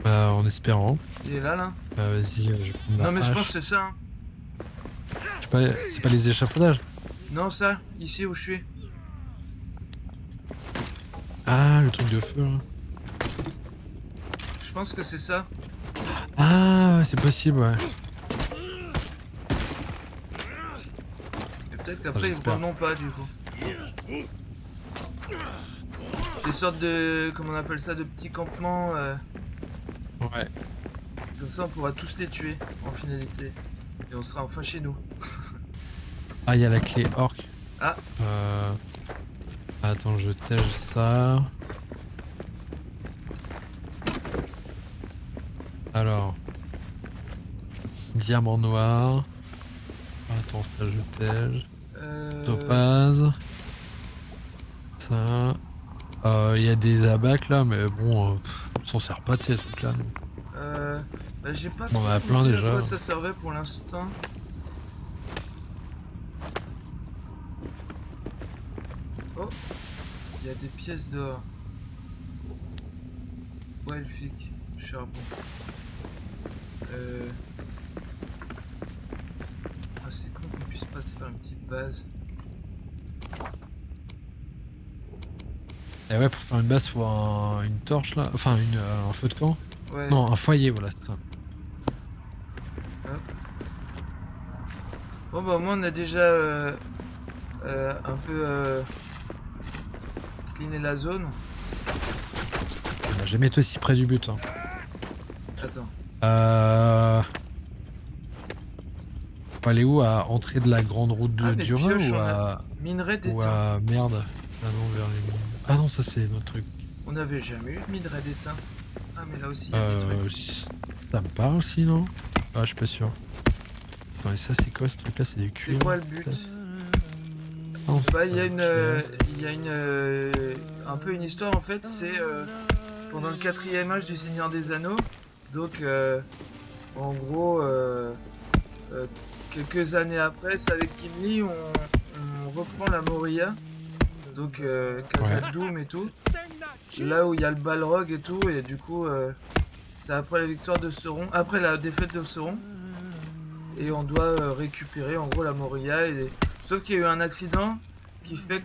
En espérant. Il est là. Vas-y, je vais prendre Non la mais je hache. pense que c'est ça. Hein. Je sais pas, c'est pas les échafaudages. Non ça, ici où je suis. Ah, le truc de feu là. Je pense que c'est ça. Ah, c'est possible, ouais. Et peut-être qu'après ils j'espère. reviendront pas du coup. Des sortes de... comment on appelle ça? De petits campements. Ouais. Comme ça on pourra tous les tuer en finalité. Et on sera enfin chez nous. Ah, il y a la clé orc. Ah. Attends, je tège ça. Alors. Diamant noir. Attends, ça je tège. Topaz. Ça. Il y a des abacs là, mais bon, on s'en sert pas de ces trucs là. Bah, j'ai pas On en a trop plein compris déjà. à quoi ça servait pour l'instant. Oh, il y a des pièces dehors. Ouais, elfique, charbon. Ah, c'est con qu'on puisse pas se faire une petite base. Et ouais, pour faire une base, faut une torche là. Enfin, un feu de camp. Ouais. Non, un foyer, voilà, c'est ça. Bon bah au moins on a déjà un peu cleané la zone. On n'a jamais été aussi près du but. Hein. Attends. Faut aller où? À entrée de la grande route de Ah, mais Durin pioche, ou on à... Minerai d'étain. ou à... Merde. Ah non, vers les... Ah non, ça c'est notre truc. On n'avait jamais eu de minerai d'étain. Ah mais là aussi il y a des trucs. Ça me parle aussi, non? Ah, je suis pas sûr. Attends, et ça, c'est quoi ce truc-là? C'est du cuir? C'est quoi le but? Non, c'est Bah, il y pas a du une, cuir. il y a un peu une histoire en fait. C'est pendant le 4e âge du Seigneur des Anneaux. Donc, en gros, quelques années après, c'est avec Gimli, on reprend la Moria. Donc, Khazad-dûm et tout. Là où il y a le Balrog et tout, et du coup, c'est après la victoire de Sauron, après la défaite de Sauron. Et on doit récupérer en gros la Moria. Sauf qu'il y a eu un accident qui fait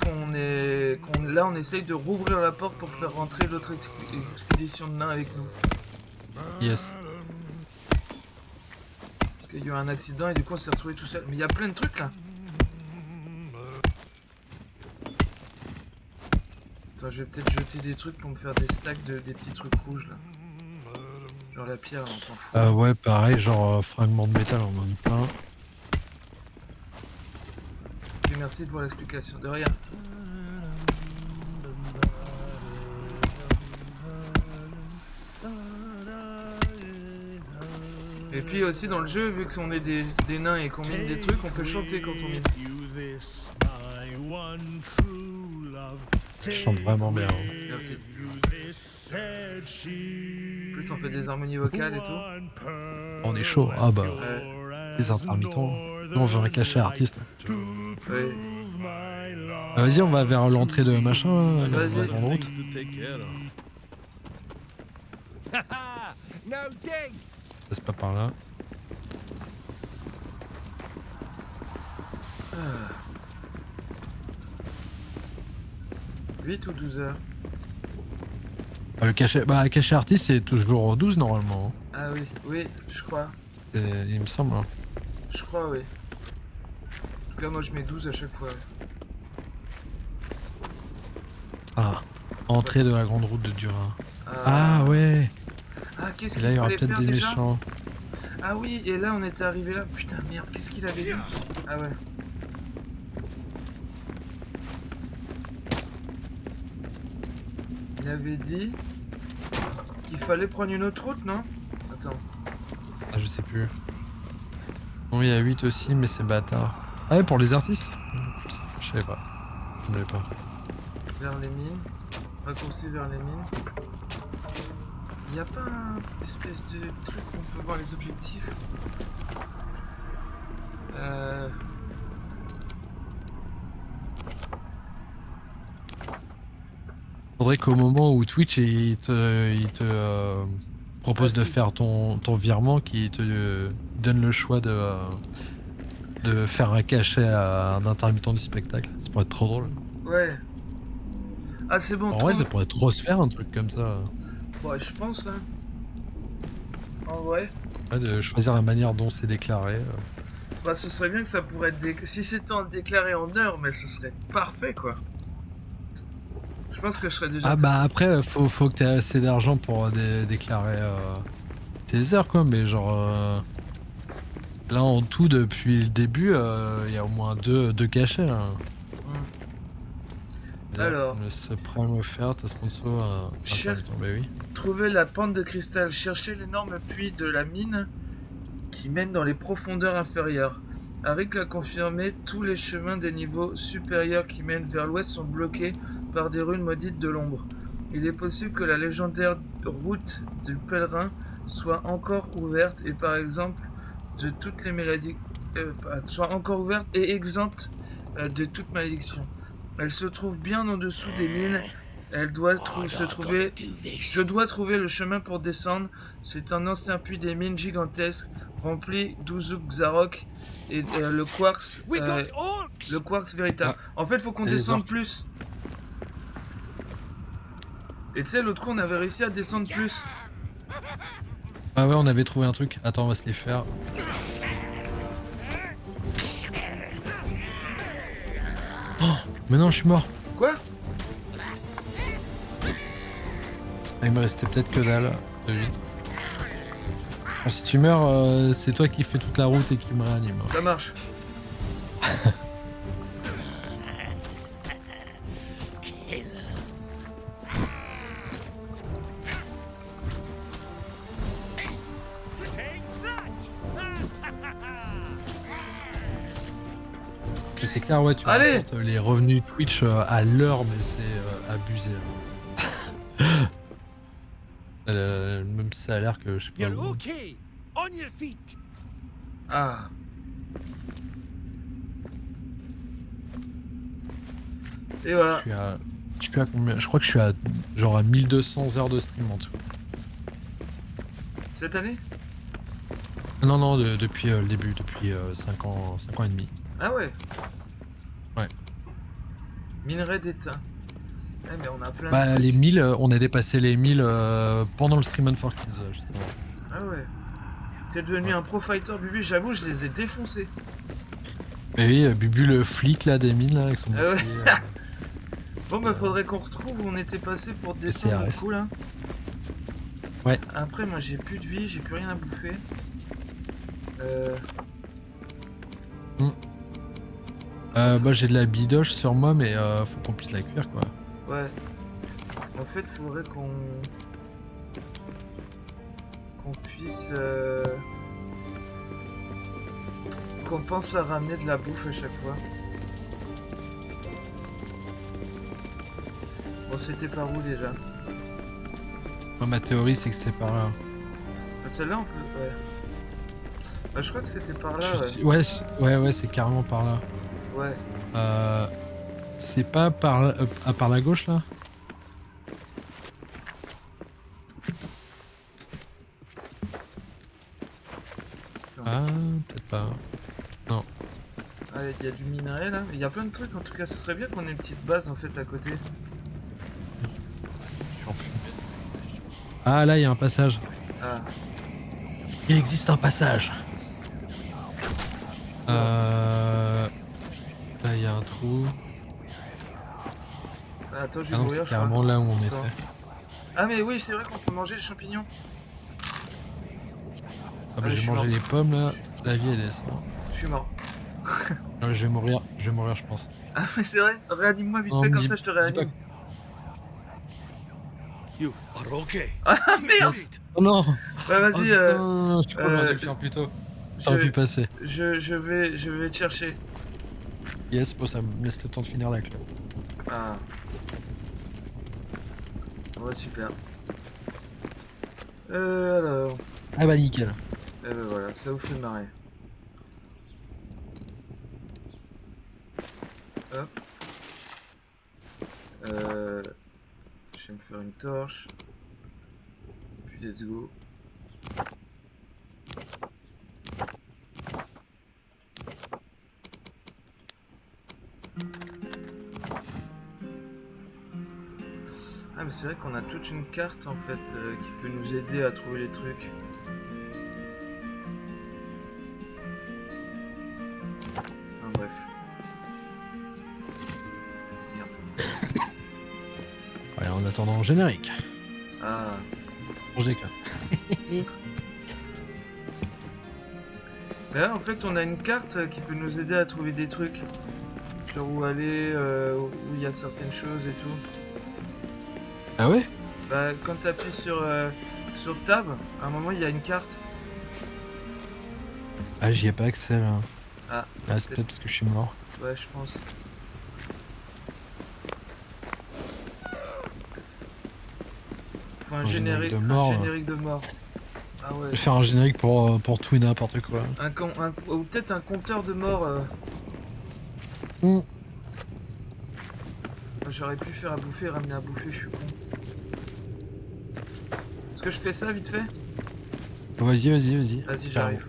là on essaye de rouvrir la porte pour faire rentrer l'autre expédition de nains avec nous. Yes. Parce qu'il y a eu un accident et du coup on s'est retrouvé tout seul. Mais il y a plein de trucs là. Attends, je vais peut-être jeter des trucs pour me faire des stacks des petits trucs rouges là. Genre la pierre, on s'en fout. Ouais, pareil, genre fragment de métal, on en a plein. Ok, merci pour l'explication. De rien. Et puis aussi dans le jeu, vu qu'on est des nains et qu'on mine des trucs, on peut chanter quand on mine. Je chante vraiment bien. Merci. En plus on fait des harmonies vocales et tout. On est chaud. Ah bah, Ouais. les intermittents. Nous, on veut un cachet artiste. Ouais. Vas-y, on va vers l'entrée de machin, là, Vas-y. la grande route. Things to take care of. No dig! Passe pas par là. 8 ou 12 heures. Le cachet artiste, c'est toujours 12 normalement. Ah oui, oui, je crois. Il me semble. Hein. Je crois, oui. En tout cas, moi je mets 12 à chaque fois. Ah, entrée de la grande route de Durin. Ah ouais. Ah, qu'est-ce Et là, il qu'il y aura fallait peut-être faire des déjà? méchants. Ah oui, et là on était arrivé là. Putain, merde, qu'est-ce qu'il avait dit? Ah ouais. Il avait dit qu'il fallait prendre une autre route, non? Attends. Ah, je sais plus. Bon, il y a 8 aussi, mais c'est bâtard. Ah ouais, pour les artistes? Je savais pas. Je ne l'avais pas. Vers les mines. Raccourci vers les mines. Il n'y a pas un espèce de truc où on peut voir les objectifs? Faudrait qu'au moment où Twitch il te propose Ah, de si. faire ton virement, qu'il te donne le choix de faire un cachet à un intermittent du spectacle. Ça pourrait être trop drôle. Ouais. Ah, c'est bon, En vrai, trouve- ça pourrait trop se faire un truc comme ça. Ouais, je pense, hein. En vrai. Ouais, de choisir la manière dont c'est déclaré. Bah, ce serait bien que ça pourrait être si c'était déclaré en heure, mais ce serait parfait, quoi. Je pense que je serais déjà... Ah bah après, faut que t'aies assez d'argent pour déclarer tes heures quoi, mais genre... là en tout, depuis le début, il y a au moins deux cachets. Là. Alors. Le subprime offert, ta sponsor... Cher- bah oui. Trouver la pente de cristal. Chercher l'énorme puits de la mine qui mène dans les profondeurs inférieures. Arik l'a confirmé, tous les chemins des niveaux supérieurs qui mènent vers l'ouest sont bloqués par des runes maudites de l'ombre. Il est possible que la légendaire route du pèlerin soit encore ouverte et par exemple de toutes les maladies soit encore ouverte et exempte de toute malédiction. Elle se trouve bien en dessous des mines. Elle doit se trouver. Je dois trouver le chemin pour descendre. C'est un ancien puits des mines gigantesque rempli d'Uzuk Zarok et le quartz. Le quartz véritable. En fait, faut qu'on Et descende orques. plus. Et tu sais, l'autre coup, on avait réussi à descendre plus. Ah ouais, on avait trouvé un truc. Attends, on va se les faire. Oh, mais non, je suis mort. Quoi? Ah, il me restait peut-être que dalle de vie. Bon, si tu meurs, c'est toi qui fais toute la route et qui me réanime. Ça marche. que c'est clair, ouais, tu Allez rapportes les revenus Twitch à l'heure, mais c'est abusé. Hein. Le même salaire que je sais pas. You're où. okay. On your feet. Ah. Et voilà. Je suis à combien? Je crois que je suis à genre à 1200 heures de stream en tout. Cette année? Non, non, depuis le début, depuis 5 ans et demi. Ah ouais. Ouais. Minerai d'étain. Eh mais on a plein de Bah, trucs. les 1000, on a dépassé les 1000 pendant le stream on for Kids, justement. Ah ouais. T'es devenu un pro fighter, Bubu, j'avoue, je les ai défoncés. Et oui, Bubu le flic là des mines là avec son Ah ouais. bouclier, Bon bah faudrait qu'on retrouve où on était passé pour descendre le CRS. coup là. Ouais. Après moi j'ai plus de vie, j'ai plus rien à bouffer. Bah j'ai de la bidoche sur moi mais faut qu'on puisse la cuire quoi. Ouais. En fait faudrait qu'on puisse qu'on pense à ramener de la bouffe à chaque fois. Bon c'était par où déjà? Moi, ma théorie c'est que c'est par là. Ah, celle-là on peut. Ouais. Bah, je crois que c'était par là, ouais. Ouais, c'est carrément par là. Ouais. C'est pas par la gauche là? Attends. Ah, peut-être pas. Non. Ah, il y a du minerai là. Il y a plein de trucs en tout cas. Ce serait bien qu'on ait une petite base en fait à côté. Ah là, il y a un passage. Ah. Il existe un passage. Là, il y a un trou. Ah, attends, je vais Ah non, mourir, c'est je carrément crois. là où on Attends. était. Ah, mais oui, c'est vrai qu'on peut manger les champignons. Ah bah, Allez, je j'ai suis mangé mort. les pommes là. La vie elle descend. Je suis mort. Non, je vais mourir je pense. Ah, mais c'est vrai. Réanime-moi vite Non, fait, me comme dis- ça je te dis pas réanime. You are okay. Ah, merde. Great. Oh non. Bah, vas-y, Oh, putain, je crois que j'aurais dû le faire plus tôt. Ça aurait pu passer. je vais te chercher. Yes, bon, ça me laisse le temps de finir la clope. Ah. Ouais, super. Alors. Ah bah nickel. Eh ben voilà, ça vous fait marrer. Hop. Je vais me faire une torche. Et puis let's go. Ah mais c'est vrai qu'on a toute une carte en fait qui peut nous aider à trouver les trucs. Enfin bref. Merde. Allez, en attendant, générique. Ah. Je déconne. Là en fait on a une carte qui peut nous aider à trouver des trucs. Genre où aller, où il y a certaines choses et tout. Ah ouais? Bah quand t'appuies sur Tab, à un moment il y a une carte. Ah, j'y ai pas accès là. Ah, Ah, c'est peut-être parce que je suis mort. ouais je pense. Faut un générique de mort. un générique de mort. Ah Je ouais. vais faire un générique pour tout et n'importe quoi. Ou peut-être un compteur de mort. Mm. J'aurais pu faire à bouffer, ramener à bouffer, je suis con. Est-ce que je fais ça vite fait? Vas-y. Vas-y, j'arrive.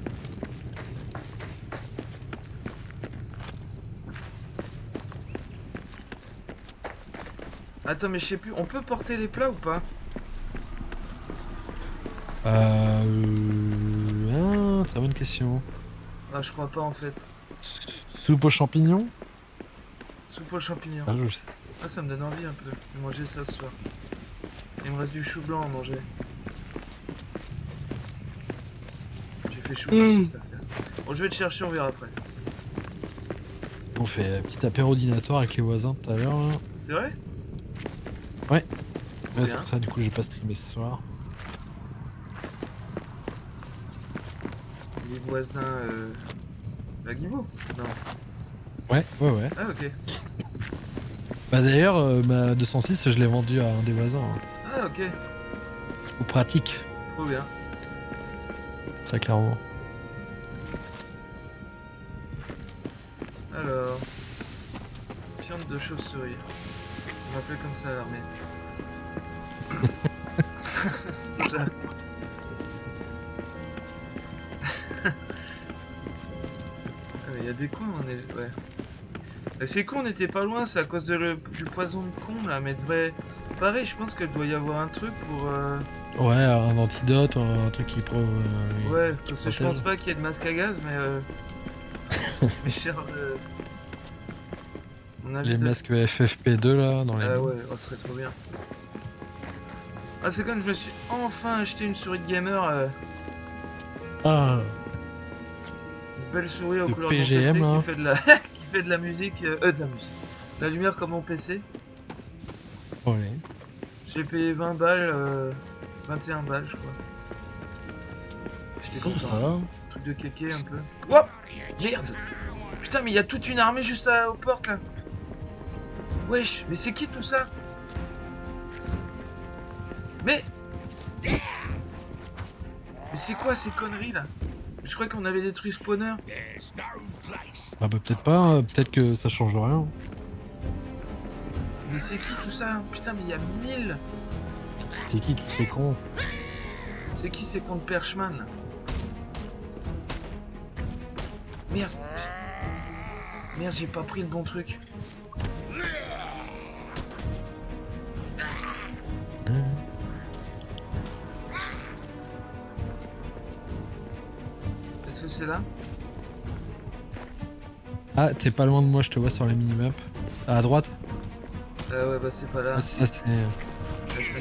Attends, mais je sais plus, on peut porter les plats ou pas? Ah, très bonne question. Ah, je crois pas en fait. Soupe aux champignons? Soupe aux champignons. Ah, je sais. Ah, ça me donne envie un peu de manger ça ce soir. Il me reste du chou blanc à manger. J'ai fait chou blanc cette affaire. Bon, je vais te chercher, on verra après. On fait un petit apéro dînatoire avec les voisins tout à l'heure là. C'est vrai? Ouais, c'est Bien. pour ça du coup j'ai pas streamé ce soir. Les voisins. La Guimau? Non. Ouais. Ah, ok. Bah d'ailleurs, ma 206, je l'ai vendue à un des voisins. Hein. Ah, ok. Ou pratique, Trop bien. très clairement. Alors. Fiente de chauve-souris. On m'appelle comme ça à l'armée. Déjà. Ah, mais il y a des coins, on est. Ouais. C'est con, on était pas loin, c'est à cause du poison de con là, mais devrait. Pareil, je pense qu'il doit y avoir un truc pour. Ouais, un antidote, un truc qui Ouais, parce que je protège. pense pas qu'il y ait de masque à gaz, mais. Mais cher de. On a Les masques FFP2 là, dans les Ah mines. ouais, oh, ce serait trop bien. Ah, c'est comme je me suis enfin acheté une souris de gamer. Ah, Une belle souris aux Le couleurs de mon PGM, PC hein. qui fait de la, qui fait de la musique. De la musique. De la lumière comme mon PC. ouais. J'ai payé 20 balles. 21 balles, je crois. J'étais Comme content. ça. Truc de kéké un peu. Oh merde. Putain, mais il y a toute une armée juste aux portes là. Wesh, mais c'est qui tout ça? Mais c'est quoi ces conneries là? Je crois qu'on avait détruit spawner. There's no place. Ah bah peut-être pas, peut-être que ça change rien. Mais c'est qui tout ça? Putain, mais il y a 1000. C'est qui tous ces cons? C'est qui ces cons de Perchman là? Merde. Merde, j'ai pas pris le bon truc. Est-ce que c'est là? Ah, t'es pas loin de moi, je te vois sur les minimaps. À droite? Ah ouais, bah c'est pas là. Ah, ça c'est... Je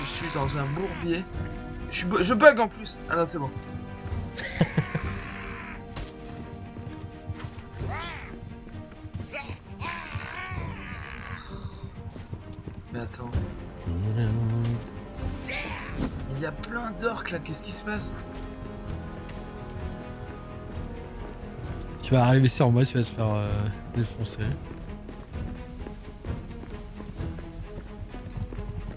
suis dans un bourbier. Je bug en plus. Ah non, c'est bon. Mais attends, il y a plein d'orques là, qu'est-ce qui se passe? Tu vas arriver sur moi, tu vas te faire défoncer.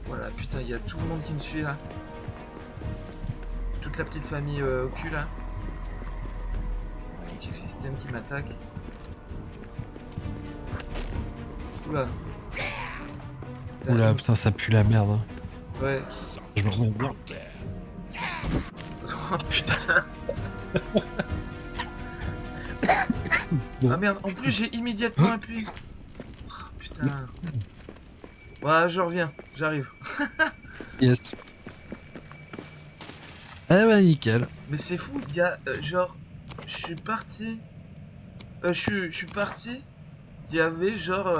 Voilà, putain, il y a tout le monde qui me suit là. Toute la petite famille au cul là. Petit système qui m'attaque. Oula. Oula, putain, ça pue la merde. Hein. Ouais. Je me remets bien. Oh, putain. Ah merde, en plus j'ai immédiatement appuyé. Oh, putain. Ouais, je reviens, j'arrive. Yes. Eh bah nickel. Mais c'est fou, il y a genre, je suis parti, je suis parti, il y avait genre,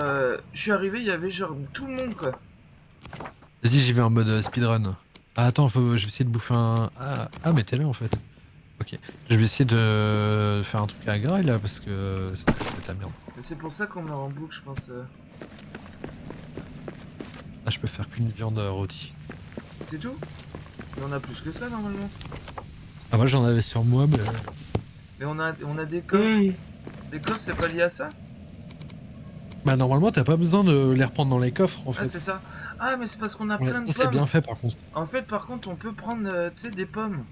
je suis arrivé, il y avait genre tout le monde quoi. Vas-y, j'y vais en mode speedrun. Ah, attends, je vais essayer de bouffer un... Ah, mais t'es là en fait. Ok. Je vais essayer de faire un truc à graille là parce que c'est ta merde. Mais c'est pour ça qu'on meurt en boucle, je pense. Ah, je peux faire qu'une viande rôtie. C'est tout? Mais on a plus que ça normalement. Ah, moi j'en avais sur moi, mais... Mais on a des coffres. Les coffres c'est pas lié à ça? Bah normalement t'as pas besoin de les reprendre dans les coffres en Ah fait. c'est ça. Ah mais c'est parce qu'on a Ouais, plein de ça, c'est pommes. bien fait par contre. En fait par contre on peut prendre, tu sais, des pommes.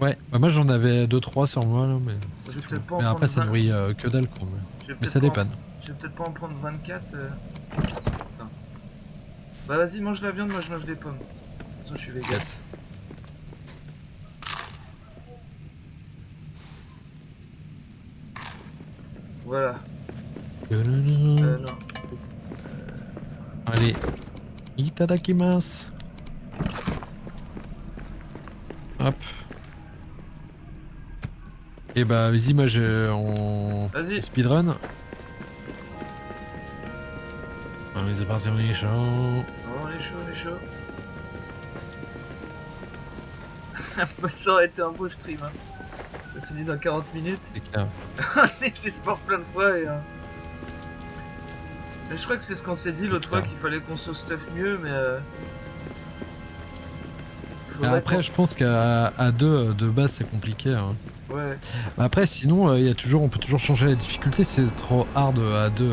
Ouais, bah moi j'en avais 2-3 sur moi là, mais... Je vais peut-être pas en Mais après prendre ça 20. nourrit que dalle quoi. Je vais Mais peut-être ça pas en- dépanne. Je vais peut-être pas en prendre 24. Putain. Bah vas-y, mange la viande, moi je mange des pommes. De toute façon, je suis vegan. Yes. Voilà. Non. Non. Allez. Itadakimasu. Hop. Et bah vas-y, moi on Vas-y. speedrun. Allez, c'est parti, on est chaud. Oh, on est chaud, on est chaud. Ça aurait été un beau stream. Hein. Ça finit dans 40 minutes. C'est clair. J'ai sport plein de fois et... Mais je crois que c'est ce qu'on s'est dit l'autre fois, qu'il fallait qu'on se stuff mieux, mais... Et après, je pense qu'à deux de base, c'est compliqué. Hein. Ouais. Bah après, sinon, on peut toujours changer la difficulté. Si c'est trop hard à 2.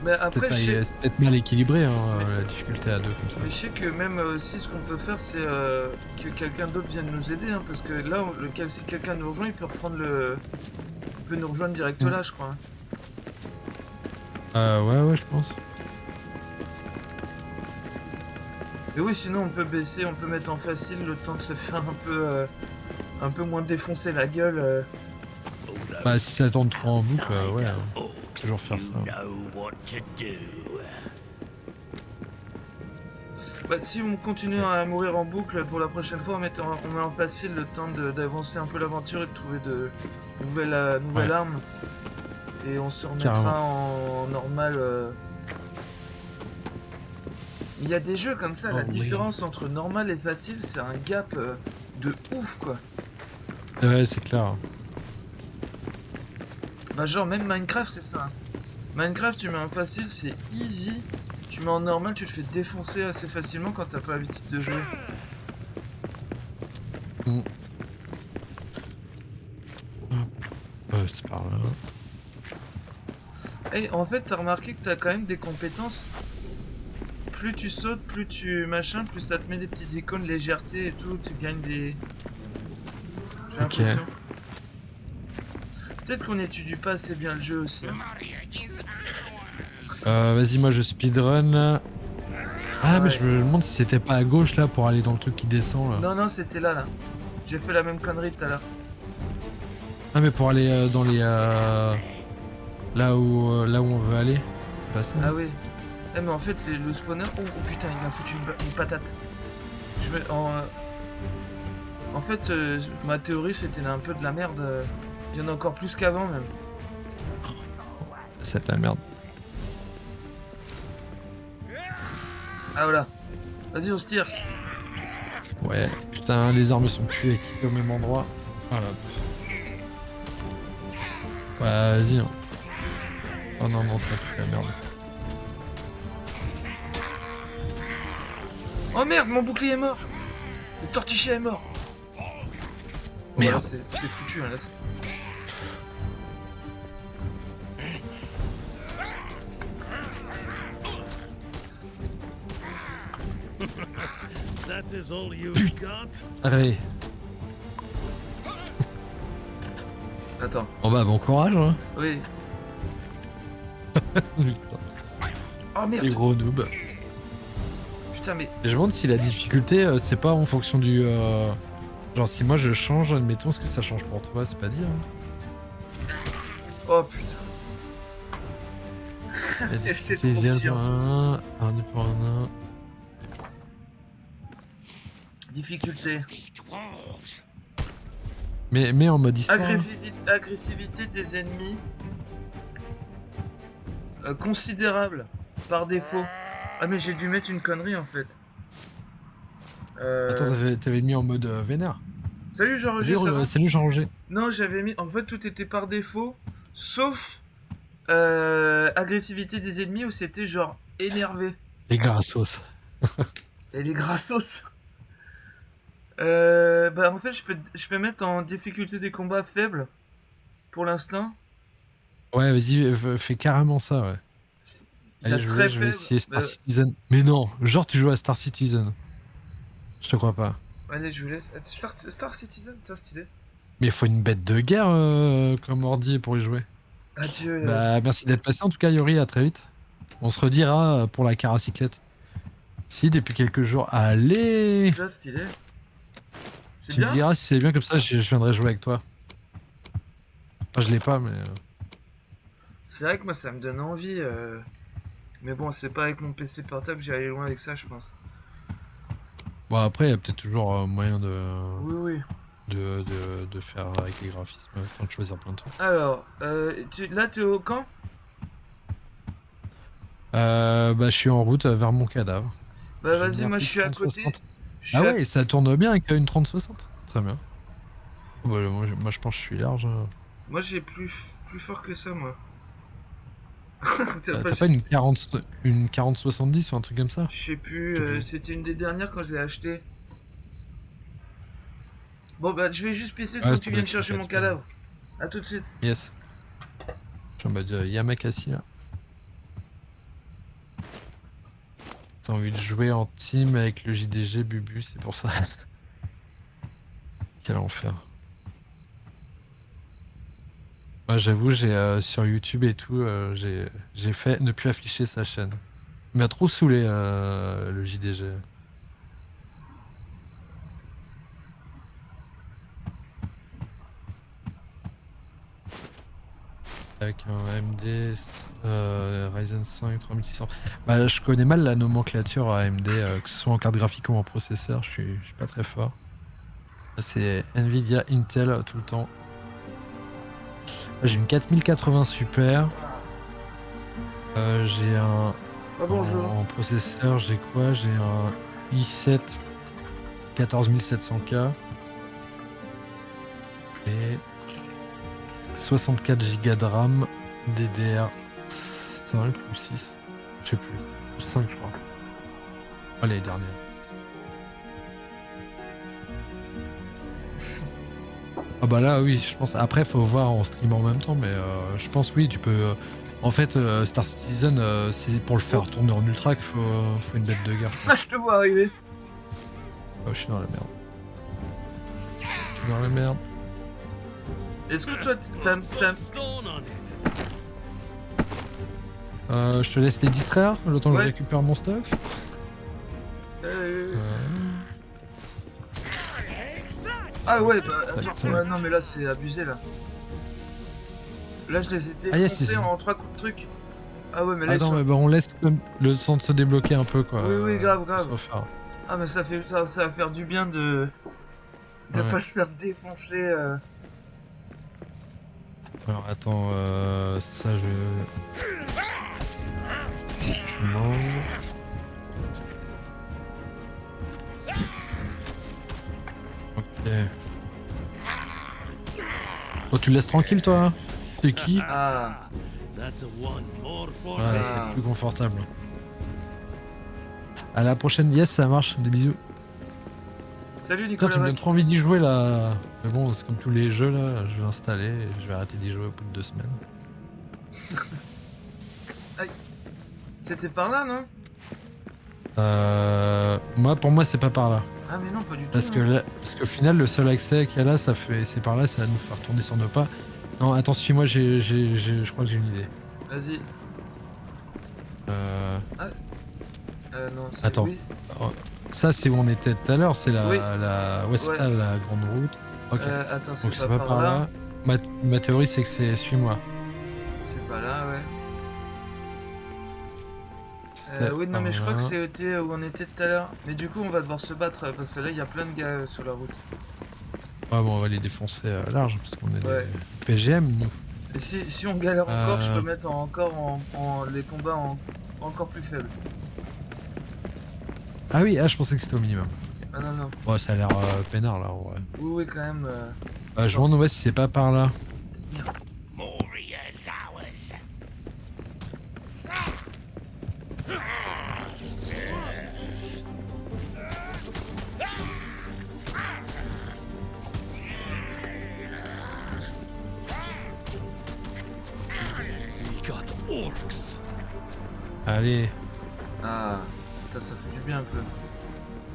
Mais après, C'est peut-être mal équilibré, hein, la difficulté à 2 comme ça. mais je sais que même aussi ce qu'on peut faire, c'est que quelqu'un d'autre vienne nous aider, hein, parce que là, si quelqu'un nous rejoint, il peut reprendre le... Il peut nous rejoindre direct là, je crois. Hein. Ouais, je pense. Et oui, sinon on peut baisser, on peut mettre en facile le temps de se faire un peu moins défoncer la gueule. Bah, si ça tourne trop en boucle, ouais, toujours faire ça. Bah, si on continue à mourir en boucle, pour la prochaine fois, on met en facile le temps d'avancer un peu l'aventure et de trouver de nouvelles armes. Et on se remettra Carrément. en normal. Il y a des jeux comme ça, la différence entre normal et facile, c'est un gap de ouf, quoi. Ouais, c'est clair. Bah genre même Minecraft, c'est ça. Minecraft, tu mets en facile, c'est easy. Tu mets en normal, tu te fais défoncer assez facilement quand t'as pas l'habitude de jouer. C'est par là. Et en fait, t'as remarqué que t'as quand même des compétences. Plus tu sautes, plus tu machin, plus ça te met des petites icônes légèreté et tout, tu gagnes des... J'ai l'impression. Peut-être qu'on étudie pas assez bien le jeu aussi. Hein. Vas-y, moi je speedrun là. Ah, mais Ouais. je me demande si c'était pas à gauche là pour aller dans le truc qui descend là. Non, c'était là. J'ai fait la même connerie tout à l'heure. Ah, mais pour aller dans les. Là où on veut aller. C'est pas ça. Ah oui. Eh mais en fait, le spawner... Oh putain, il m'a foutu une patate. En fait, ma théorie, c'était un peu de la merde. Il y en a encore plus qu'avant, même. C'est de la merde. Ah voilà. Vas-y, on se tire. Ouais, putain, les armes sont plus équipées au même endroit. Voilà. Ouais, vas-y. Hein. Oh non, ça pue la merde. Oh merde, mon bouclier est mort. Le torticher est mort. Merde. Voilà, c'est foutu, hein, là. That is all you got? Allez. Attends. Bon bah, bon courage, hein. Oui. Putain, Oh merde. les gros noobs. Putain, mais... Et je me demande si la difficulté, c'est pas en fonction du. Genre, si moi je change, admettons, ce que ça change pour toi, c'est pas dire. Hein. Oh putain. La C'est difficulté trop vient chiant. un 2 pour un 1. Difficulté. Mais en mode histoire. Hein. Agressivité des ennemis. Considérable. Par défaut. Ah mais j'ai dû mettre une connerie en fait. Attends, t'avais mis en mode vénère. Salut Jean-Roger, ça va? Salut Jean-Roger. Non, j'avais mis... En fait, tout était par défaut, sauf agressivité des ennemis où c'était genre énervé. Les grassos. Et les grassos. Bah en fait, je peux mettre en difficulté des combats faibles pour l'instant. Ouais, vas-y, fais carrément ça, ouais. Il y a Allez, très je vais faible. essayer Star Citizen. Mais non, genre tu joues à Star Citizen. Je te crois pas. Allez, je vous laisse. Star Citizen, c'est stylé. Mais il faut une bête de guerre comme ordi pour y jouer. Adieu. Bah, merci d'être passé en tout cas, Yori, à très vite. On se redira pour la caracyclette. Si, depuis quelques jours. Allez! Ça, stylé. C'est Tu me bien. diras si c'est bien comme ça, je viendrai jouer avec toi. Enfin, je l'ai pas, mais. C'est vrai que moi, ça me donne envie. Mais bon, c'est pas avec mon PC portable, j'ai allé loin avec ça, je pense. Bon, après, il y a peut-être toujours moyen Oui. de faire avec les graphismes, enfin de choisir plein de trucs. Alors, là, t'es au camp? Bah, je suis en route vers mon cadavre. Bah, J'ai vas-y, une moi, je suis à 3060. côté. Ah ouais, ça tourne bien avec une 3060. Très bien. Bah, moi, je pense que je suis large. Moi, j'ai plus fort que ça, moi. T'as pas une 4070 ou un truc comme ça? Je sais plus, c'était une des dernières quand je l'ai acheté. Bon bah je vais juste pisser le Ouais, temps ça que tu doit viennes être chercher mon fatiguant. cadavre. A tout de suite. Yes. Je suis en mode Yamakasi là. T'as envie de jouer en team avec le JDG Bubu, c'est pour ça. Quel enfer. Moi j'avoue, j'ai sur YouTube et tout, j'ai fait ne plus afficher sa chaîne. Il m'a trop saoulé le JDG. Avec un AMD Ryzen 5 3600. Bah, je connais mal la nomenclature AMD, que ce soit en carte graphique ou en processeur, je suis pas très fort. Là, c'est Nvidia, Intel tout le temps. Là, j'ai une 4080 Super. J'ai un. Ah bonjour. En processeur, j'ai quoi? J'ai un i7 14700K. Et 64 Go de RAM, DDR5 ou 6, je sais plus, ou 5 je crois. Ah, les dernières. Ah bah là oui, je pense. Après faut voir en stream en même temps, mais je pense oui, tu peux. En fait, Star Citizen, c'est pour le faire tourner en ultra qu'il faut une bête de guerre. Je Ah je te vois arriver. Oh, je suis dans la merde. Je suis dans la merde. Est-ce que toi t'as... Some stone on it. Je te laisse les distraire, le temps que Ouais. je récupère mon stuff. Ah ouais bah attends, Tac, tac. ouais, non mais là c'est abusé là. Là je les ai Ah, yes, défoncés c'est- en 3 coups de truc. Ah ouais mais là ils Attends, sont... mais bah, on laisse comme le temps de se débloquer un peu quoi. Oui, oui, grave, pour grave. se refaire. Ah mais ça va faire du bien de Ouais. pas se faire défoncer. Alors attends, ça je mange. Ok. Oh, tu le laisses tranquille toi? C'est qui? Ah That's a one more for Ouais, me. Ah. c'est plus confortable. À la prochaine, yes, ça marche, des bisous. salut Putain, Nicolas. tu me donnes Vac. trop envie d'y jouer là. Mais bon, c'est comme tous les jeux là, je vais installer et je vais arrêter d'y jouer au bout de 2 semaines. C'était par là non? Pour moi, c'est pas par là. Ah mais non pas du tout. Parce que non. là, parce qu'au final, le seul accès qu'il y a là, c'est par là, ça va nous faire tourner sur nos pas. Non, attends, suis-moi, je crois que j'ai une idée. Vas-y. Euh, Non c'est... Attends. Oui. Ça, c'est où on était tout à l'heure, c'est Oui. la Westall, Ouais. la grande route. Ok. Attends Donc c'est c'est pas pas par là. Ma théorie, c'est que c'est suis-moi. C'est pas là ouais. C'est Oui non par mais je crois là. que c'était où on était tout à l'heure. Mais du coup on va devoir se battre parce que là il y a plein de gars sur la route. Ouais, bon, on va les défoncer large parce qu'on est Ouais. des PGM. nous. Et si on galère encore, je Euh. peux mettre encore en les combats encore plus faibles. Ah oui, je pensais que c'était au minimum. Ah non non. Bon, ça a l'air peinard là, en vrai. Oui oui quand même. Je me demande ouais, si c'est pas par là. Moria's ours. We got orcs. Allez. Ah putain, ça fait du bien un peu.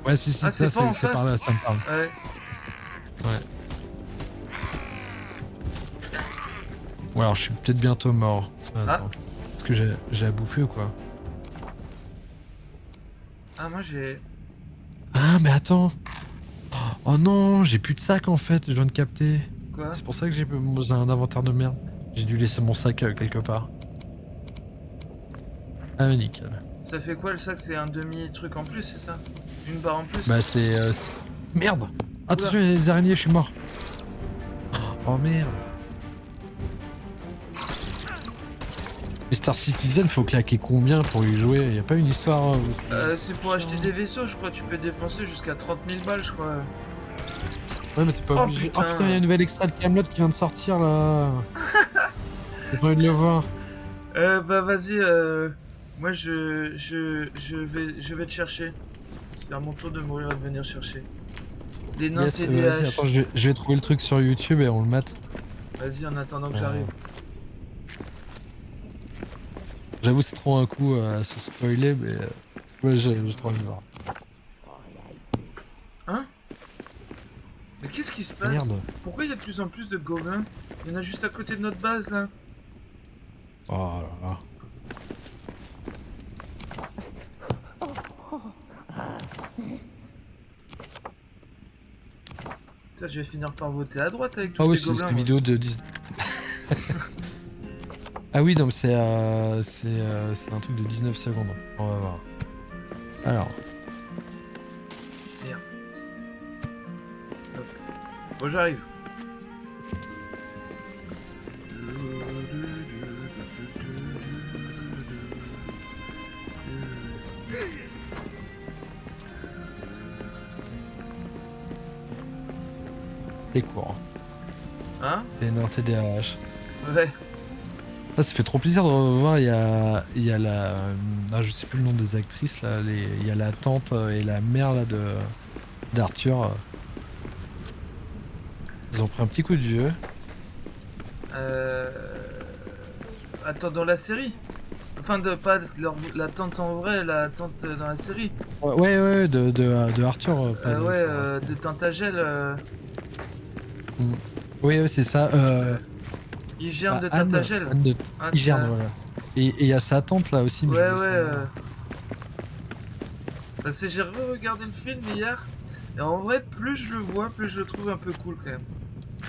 Ouais, si, Ah, c'est ça, pas en c'est par face là, ça me parle. Ouais. Ouais. Ou alors je suis peut-être bientôt mort. Attends. Est-ce que j'ai à bouffer ou quoi? Ah moi j'ai... Ah, mais attends. Oh non, j'ai plus de sac en fait, je viens de capter. Quoi? C'est pour ça que j'ai un inventaire de merde. J'ai dû laisser mon sac quelque part. Ah, mais nickel. Ça fait quoi le sac? C'est un demi-truc en plus, c'est ça? Une barre en plus? Bah, Merde! Attention, il y a des araignées, je suis mort. Oh merde. Mais Star Citizen, faut claquer combien pour y jouer? Y a pas une histoire où C'est pour acheter des vaisseaux, je crois. Tu peux dépenser jusqu'à 30 000 balles, je crois. Ouais, mais t'es pas Oh, obligé. putain. Oh putain, y a un nouvel extrait de Camelot qui vient de sortir là. J'ai pas envie de le voir. Bah vas-y, moi je vais te chercher. C'est à mon tour de mourir et de venir chercher. Les nains Yes, TDAH. vas-y, attends, je vais trouver le truc sur YouTube et on le mate. Vas-y, en attendant que j'arrive. J'avoue, c'est trop un coup à se spoiler, mais ouais, j'ai trop envie de voir. Hein? Mais qu'est-ce qui se passe? Merde. Pourquoi il y a de plus en plus de gobelins? Il y en a juste à côté de notre base là. Oh là là. Putain, je vais finir par voter à droite avec tous Ah oui, ces c'est gobelins. une moi. vidéo de 10. Ah oui, donc c'est un truc de 19 secondes. On va voir. Alors, Merde. Hop. Bon, j'arrive. c'est court. Hein? C'est un TDAH. Ouais. Ça fait trop plaisir de revoir. Il y a la. Ah, je sais plus le nom des actrices là. Il y a la tante et la mère là d'Arthur. Ils ont pris un petit coup de vieux. Attends, dans la série? Enfin, la tante en vrai, la tante dans la série. Ouais, de Arthur. Pas de- Ouais, ça, de Tintagel. Oui, c'est ça. Hygiène de Anne, Tintagel. Anne de Ah, Hygerne, voilà. Et il y a sa tante là aussi. Mais Ouais, je me ouais. souviens. Parce que j'ai re-regardé le film hier. Et en vrai, plus je le vois, plus je le trouve un peu cool quand même.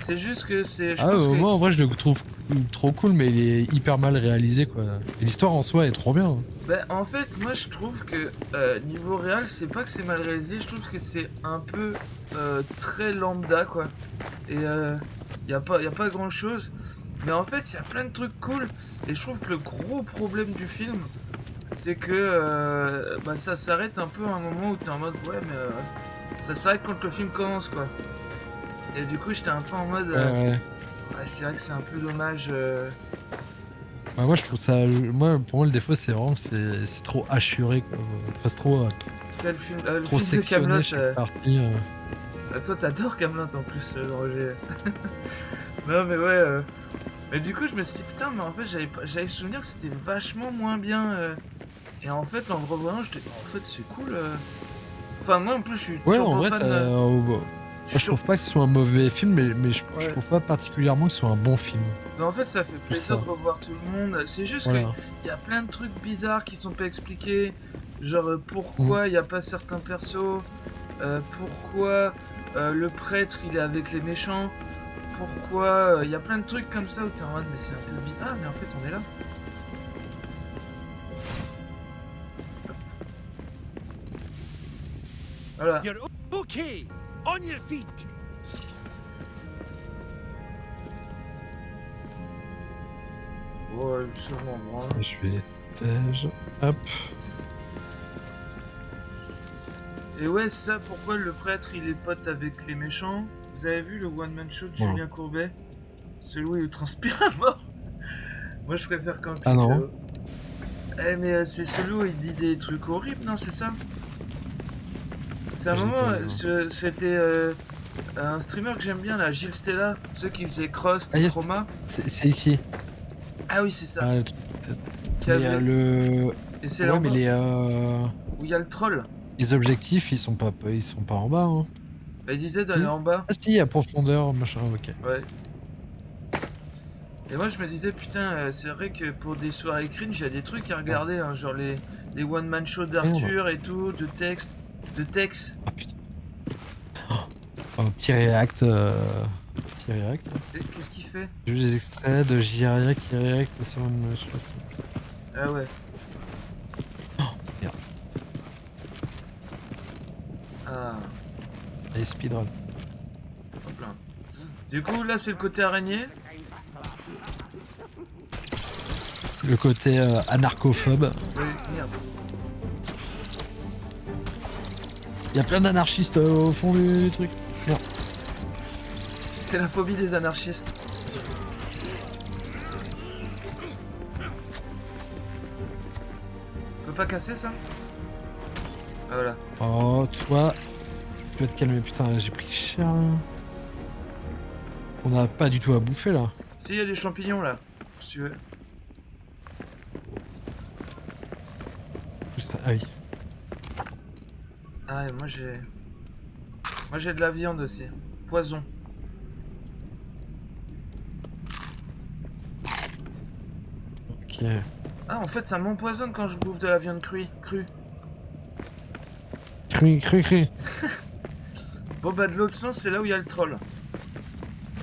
C'est juste que c'est. Je Ah, pense que... moi en vrai, je le trouve trop cool, mais il est hyper mal réalisé quoi. Et l'histoire en soi est trop bien. Bah, en fait, moi je trouve que niveau réel, c'est pas que c'est mal réalisé, je trouve que c'est un peu très lambda quoi. Et y a pas grand chose. Mais en fait, il y a plein de trucs cool. Et je trouve que le gros problème du film, c'est que bah, ça s'arrête un peu à un moment où t'es en mode ouais, mais ça s'arrête quand le film commence quoi. Et du coup, j'étais un peu en mode Ouais. ouais, c'est vrai que c'est un peu dommage. Bah, moi je trouve ça. Moi pour moi le défaut c'est vraiment que c'est trop hachuré quoi. Enfin, c'est trop, Quel film, le trop film de sectionné Camelot. chaque partie. Toi, t'adores Camelot en plus, Roger. Non, mais ouais. Mais du coup, je me suis dit, putain, mais en fait, j'avais souvenir que c'était vachement moins bien. Et en fait, en le revoyant, j'étais, en fait, c'est cool. Enfin, moi, en plus, je suis Ouais, turbo en vrai, fan. ça. Moi, je trouve pas que ce soit un mauvais film, mais je Ouais. trouve pas particulièrement que ce soit un bon film. Mais en fait, ça fait plaisir ça. de revoir tout le monde. C'est juste Voilà. qu'il y a plein de trucs bizarres qui sont pas expliqués. Genre, pourquoi il n'y a pas certains persos. Pourquoi le prêtre, il est avec les méchants. Pourquoi il y a plein de trucs comme ça où t'es en mode, mais c'est un peu bizarre. Ah, mais en fait, on est là. Voilà. You're okay. On your feet. Ouais, c'est bon, bon. Ça, je vais tège. Hop. Et ouais, c'est ça, pourquoi le prêtre il est pote avec les méchants. Vous avez vu le one man show de Ouais. Julien Courbet? Celui où il transpire à mort. Moi je préfère quand Ah non. Eh mais c'est celui où il dit des trucs horribles, non, c'est ça? C'est un Je l'ai moment, pas vu, c'était un streamer que j'aime bien là, Gilles Stella, ceux qui faisaient Cross Ah, et yes. Chroma. C'est ici. Ah oui, c'est ça. Ah, Qui mais, avait- le. Et c'est Ouais, là mais où il y a le troll. les objectifs, ils sont pas en bas. Hein. Bah, il disait d'aller Si. en bas. Ah, si, à profondeur, machin, ok. Ouais. Et moi je me disais putain c'est vrai que pour des soirées cringe il y a des trucs à regarder hein, genre les one man show d'Arthur et tout, de texte. Ah putain. Oh, petit react. Petit react. Et qu'est-ce qu'il fait? J'ai vu des extraits de JRIA qui react sur une. Je sais pas qui. Ah ouais. Merde. Ah, Allez, speedrun. hop là. Du coup là c'est le côté araignée. Le côté anarchophobe. Oui, merde. Il y a plein d'anarchistes au fond du truc. Merde. C'est la phobie des anarchistes. On peut pas casser ça? Ah voilà. Oh, toi, peux te calmer, putain, j'ai pris cher. On n'a pas du tout à bouffer là. Si, il y a des champignons là, si tu veux. Juste... Ah oui. Ah, et moi j'ai. Moi j'ai de la viande aussi. Poison. Ok. Ah, en fait, ça m'empoisonne quand je bouffe de la viande crue. Cru. Bon, bah, de l'autre sens, c'est là où il y a le troll.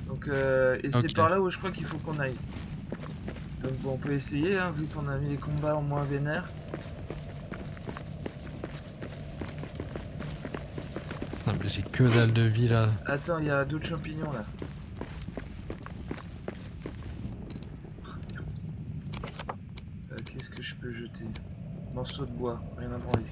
Donc, et c'est Ok. par là où je crois qu'il faut qu'on aille. Donc, bon, on peut essayer, hein, vu qu'on a mis les combats en moins vénère. Putain, mais j'ai que dalle de vie là. Attends, il y a d'autres champignons là. Qu'est-ce que je peux jeter? Morceau de bois, rien à branler.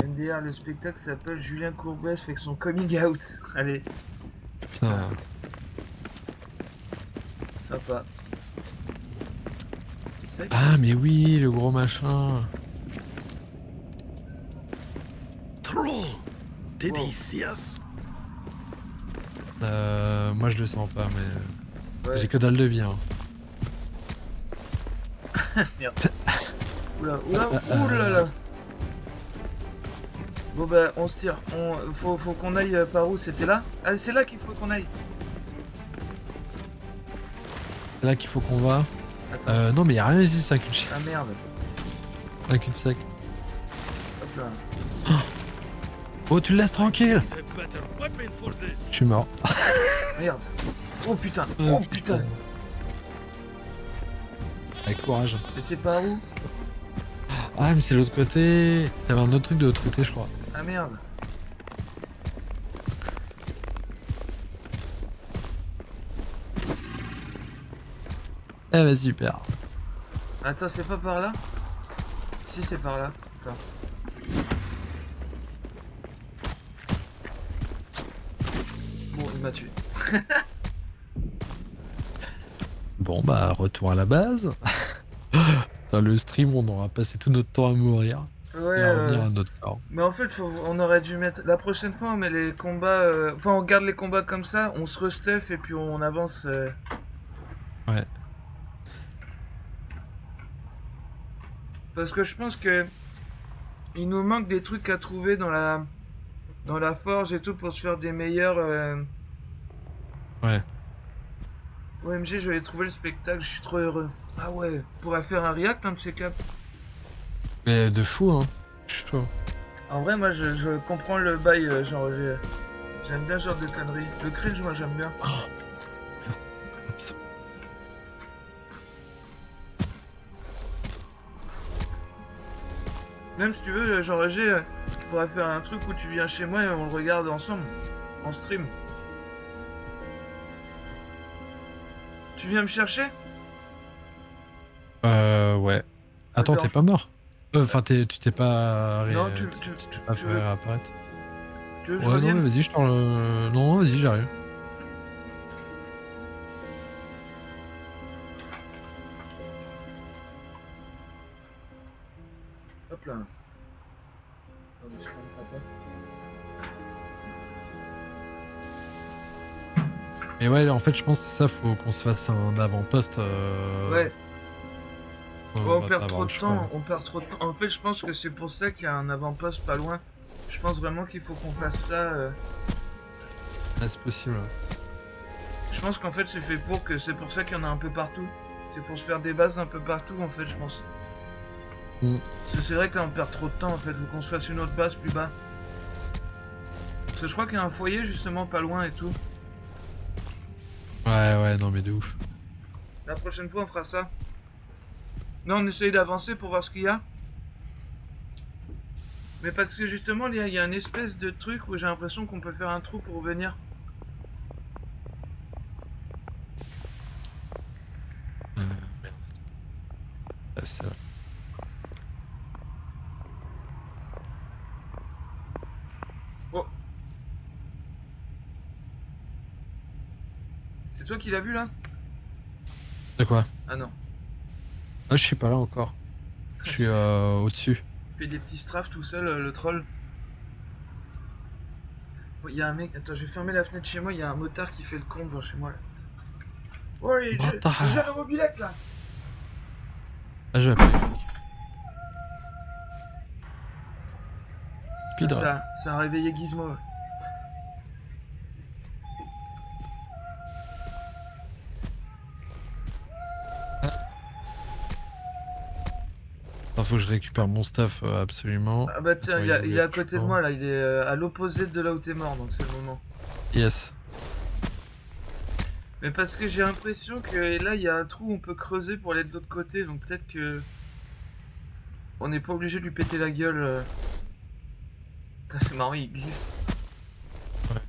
MDR, le spectacle s'appelle Julien Courbet avec son coming out. Allez, Putain. sympa. Sec. Ah mais oui, le gros machin. Troll! Did Wow. he see us? Moi je le sens pas, mais Ouais. j'ai que dalle de vie. Hein. Oula, oulala. Bon bah on se tire. Faut qu'on aille par où? C'était là? Ah c'est là qu'il faut qu'on aille. C'est là qu'il faut qu'on va. Attends. Non mais y'a rien ici, c'est Ah merde. un cul-de-sac. Hop là. Oh tu le laisses tranquille. Need a better weapon for Je this. suis mort. Merde. Oh putain. Oh putain. Avec courage. Et c'est par où? Ah mais c'est l'autre côté. T'avais un autre truc de l'autre côté je crois. Ah merde. Eh bah super. Attends, c'est pas par là? Si c'est par là. Attends. Bon, il m'a tué. Bon bah retour à la base. Dans le stream on aura passé tout notre temps à mourir. Ouais. Et à revenir à notre corps. Mais en fait, on aurait dû mettre. La prochaine fois, on met les combats. Enfin, on garde les combats comme ça, on se restuff et puis on avance. Ouais. Parce que je pense que. Il nous manque des trucs à trouver dans la forge et tout pour se faire des meilleurs. Ouais. OMG, je vais trouver le spectacle, je suis trop heureux. Ah ouais, on pourrait faire un react, un de ces quatre. Mais de fou hein. Je suis chaud. En vrai, moi je comprends le bail, genre j'aime bien ce genre de conneries. Le cringe, moi j'aime bien. Même si tu veux, genre j'ai, tu pourrais faire un truc où tu viens chez moi et on le regarde ensemble, en stream. Tu viens me chercher? Ouais. Ça Attends, te t'es dérange pas mort? Enfin, tu t'es pas... Non, tu tu t'es pas veux- fait réapparaître. Tu veux que je Ouais, non, revienne? mais vas-y, je t'en le... Non, vas-y, j'arrive. Hop là. Attendez, je prends le patin. Mais ouais, en fait, je pense que ça, faut qu'on se fasse un avant-poste. Ouais. On Ouais, on va perd pas trop avoir de le temps, choix. on perd trop de temps. En fait, je pense que c'est pour ça qu'il y a un avant-poste pas loin. Je pense vraiment qu'il faut qu'on fasse ça. Ah, c'est possible. Je pense qu'en fait, c'est fait pour que c'est pour ça qu'il y en a un peu partout. C'est pour se faire des bases un peu partout, en fait, je pense. Mm. Parce que c'est vrai que là, on perd trop de temps, en fait. Faut qu'on se fasse une autre base plus bas. Parce que je crois qu'il y a un foyer, justement, pas loin et tout. Ouais, non, mais de ouf. La prochaine fois, on fera ça. Non, on essaye d'avancer pour voir ce qu'il y a. Mais parce que justement, il y a une espèce de truc où j'ai l'impression qu'on peut faire un trou pour venir. Merde. Ah, c'est vrai. Oh. C'est toi qui l'as vu là? De quoi? Ah non. Ah, je suis pas là encore. Je suis au-dessus. Il fait des petits strafes tout seul, le troll. Oh, il y a un mec. Attends, je vais fermer la fenêtre chez moi. Il y a un motard qui fait le con devant chez moi là. Oh, il Motard. je gère la mobilette là. Ah, je vais appeler les flics. Speedrun. Ça a réveillé Gizmo. Ouais. Faut que je récupère mon stuff absolument. Ah bah tiens, Attends, il est à côté de moi là. Il est à l'opposé de là où t'es mort, donc c'est le moment. Yes. Mais parce que j'ai l'impression que là il y a un trou où on peut creuser pour aller de l'autre côté, donc peut-être que on n'est pas obligé de lui péter la gueule. Putain, c'est marrant, il glisse. Ouais.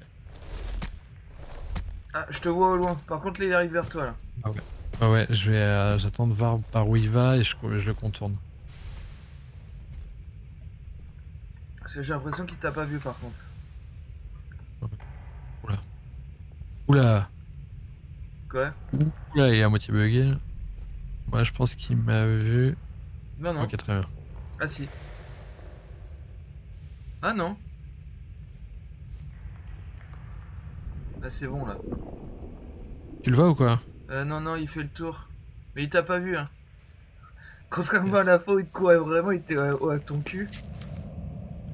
Ah, je te vois au loin. Par contre, là il arrive vers toi là. Ah ouais. Ah ouais, je vais j'attends de voir par où il va et je le contourne. Parce que j'ai l'impression qu'il t'a pas vu par contre. Oula. Oula. Quoi? Oula, il est à moitié bugué. Moi, je pense qu'il m'a vu. Non, non. Ok, très bien. Ah si. Ah non. Ah c'est bon là. Tu le vois ou quoi? Non, non, il fait le tour. Mais il t'a pas vu, hein. Contrairement à la fois où il te courait vraiment, il était à ton cul.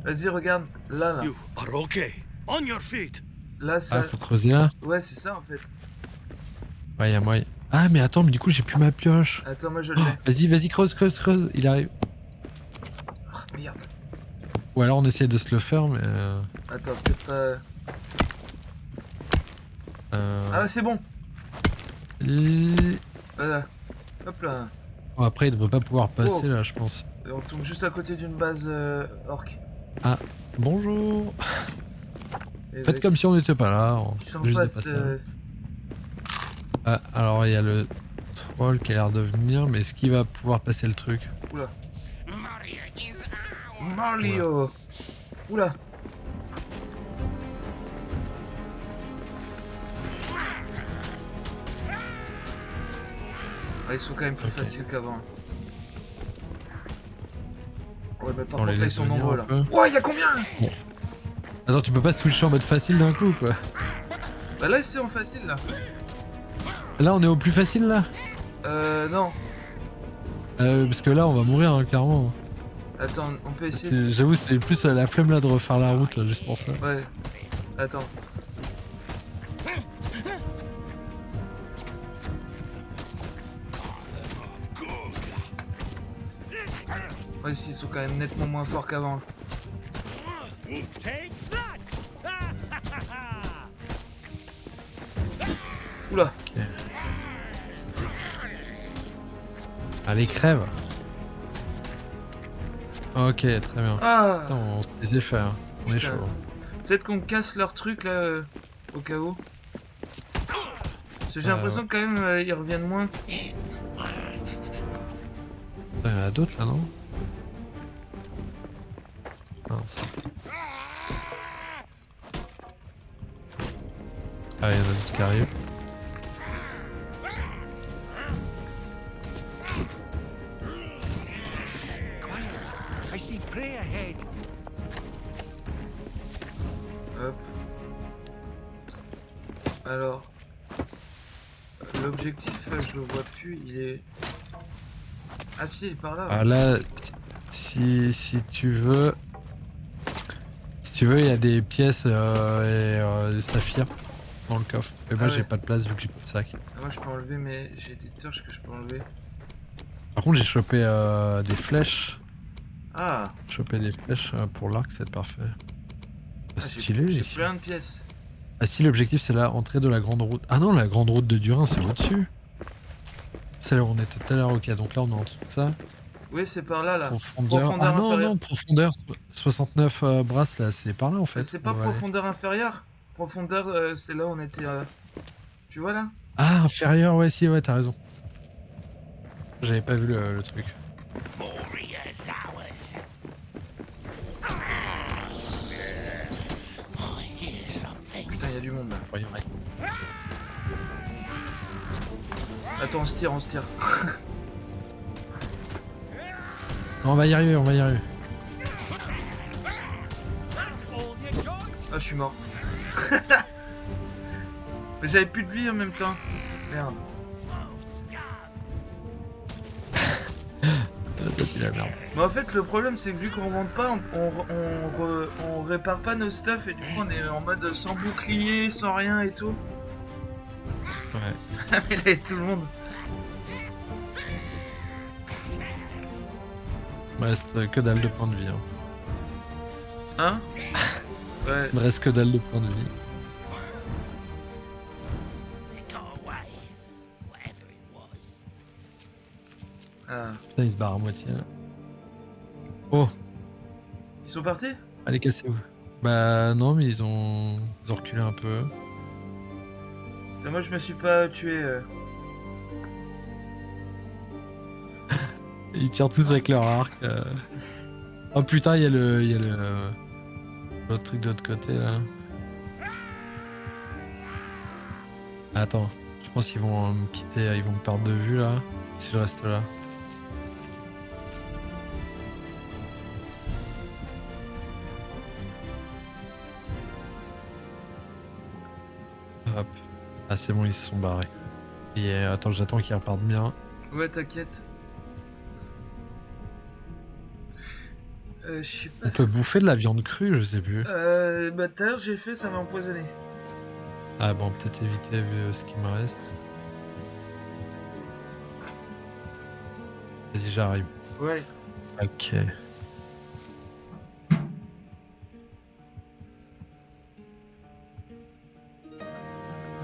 Vas-y, regarde. Là, là. You are okay. On your feet. Là, ça... Ah, faut creuser là? Ouais, c'est ça, en fait. Ouais, y'a moyen. Ah, mais attends, mais du coup, j'ai plus ma pioche. Attends, moi, je Oh, l'ai. vas-y, creuse. Il arrive. Oh, merde. Ou alors, on essaie de se le faire, mais. Attends, peut-être pas... Ah, c'est bon. Voilà. Hop là. Bon, après, il devrait pas pouvoir passer Oh. là, je pense. Et on tombe juste à côté d'une base orc. Ah, bonjour. Et Faites comme si on n'était pas là. Il s'en Juste de passe. passer. Ah, alors il y a le troll qui a l'air de venir, mais est-ce qu'il va pouvoir passer le truc? Oula. Mario. Oula. Ah, ils sont quand même plus Ok. faciles qu'avant. Ouais, bah par On les contre, là, ils laisse sont venir nombreux un là. peu. Ouais, y'a combien? Attends, tu peux pas switcher en mode facile d'un coup quoi? Bah là, c'est en facile là. Là, on est au plus facile là? Non. Parce que là, on va mourir hein, clairement. Attends, on peut essayer. J'avoue, c'est plus la flemme là de refaire la route juste pour ça. Ouais. Attends. Ouais, ici, ils sont quand même nettement moins forts qu'avant. Take that! Oula. Ok. Allez, crève! Ok, très bien. Ah. Attends, on se laisse faire. On est Putain. chaud. Peut-être qu'on casse leur truc là, au cas où. Parce que j'ai l'impression que quand même, ils reviennent moins. Il y en a d'autres là, non? Mince. Ah, il y en a d'autres qui arrivent. Quiet. I see prey ahead. Hop. Alors. L'objectif, je le vois plus, il est... Ah si, il est par là. Ah là, si tu veux... Si tu veux, il y a des pièces et saphir dans le coffre. Mais moi, Ah j'ai ouais. pas de place vu que j'ai plus de sac. Ah, moi je peux enlever, mais j'ai des torches que je peux enlever. Par contre, j'ai chopé des flèches. Ah, Choper des flèches pour l'arc, c'est parfait. ah, Stylé. j'ai plein de pièces. Ah si, l'objectif c'est la entrée de la grande route. Ah non, la grande route de Durin, c'est au-dessus. C'est là où on était tout à l'heure, ok. Donc là, on est en dessous de ça. Oui, c'est par là, là. Profondeur. Ah non, inférieure. non, profondeur 69 brasses, là, c'est par là en fait. C'est pas On va aller. profondeur inférieure. Profondeur, c'est là où on était... Tu vois là? Ah, inférieur, ouais, si, ouais, t'as raison. J'avais pas vu le truc. Warriors ours. I hear something. Putain, il y a du monde là. Ouais, ouais. Attends, on se tire, on se tire. Non, on va y arriver, on va y arriver. That's all you got. Ah, je suis mort. Mais j'avais plus de vie en même temps. Merde. T'as dit la merde. Mais en fait, le problème, c'est que vu qu'on remonte pas, on répare pas nos stuff et du coup, on est en mode sans bouclier, sans rien et tout. Ouais. Mais là, il y a tout le monde. Il me reste que dalle de points de vie. Hein. Hein? Ouais. Il me reste que dalle de points de vie. It got away. Whatever it was. Ah. Putain, il se barre à moitié là. Oh, Ils sont partis? allez, cassez-vous. Bah non, mais ils ont reculé un peu. C'est moi, je me suis pas tué. Ils tirent tous avec leur arc. Oh putain, il y a l'autre truc de l'autre côté là. Attends, je pense qu'ils vont me quitter, ils vont me perdre de vue là, si je reste là. Hop. Ah c'est bon, ils se sont barrés. Et attends, j'attends qu'ils repartent bien. Ouais, t'inquiète. Je sais pas On peut bouffer de la viande crue, je sais plus. bah tout à l'heure j'ai fait, ça m'a empoisonné. Ah bon, peut-être éviter vu ce qui me reste. Vas-y, j'arrive. Ouais. Ok.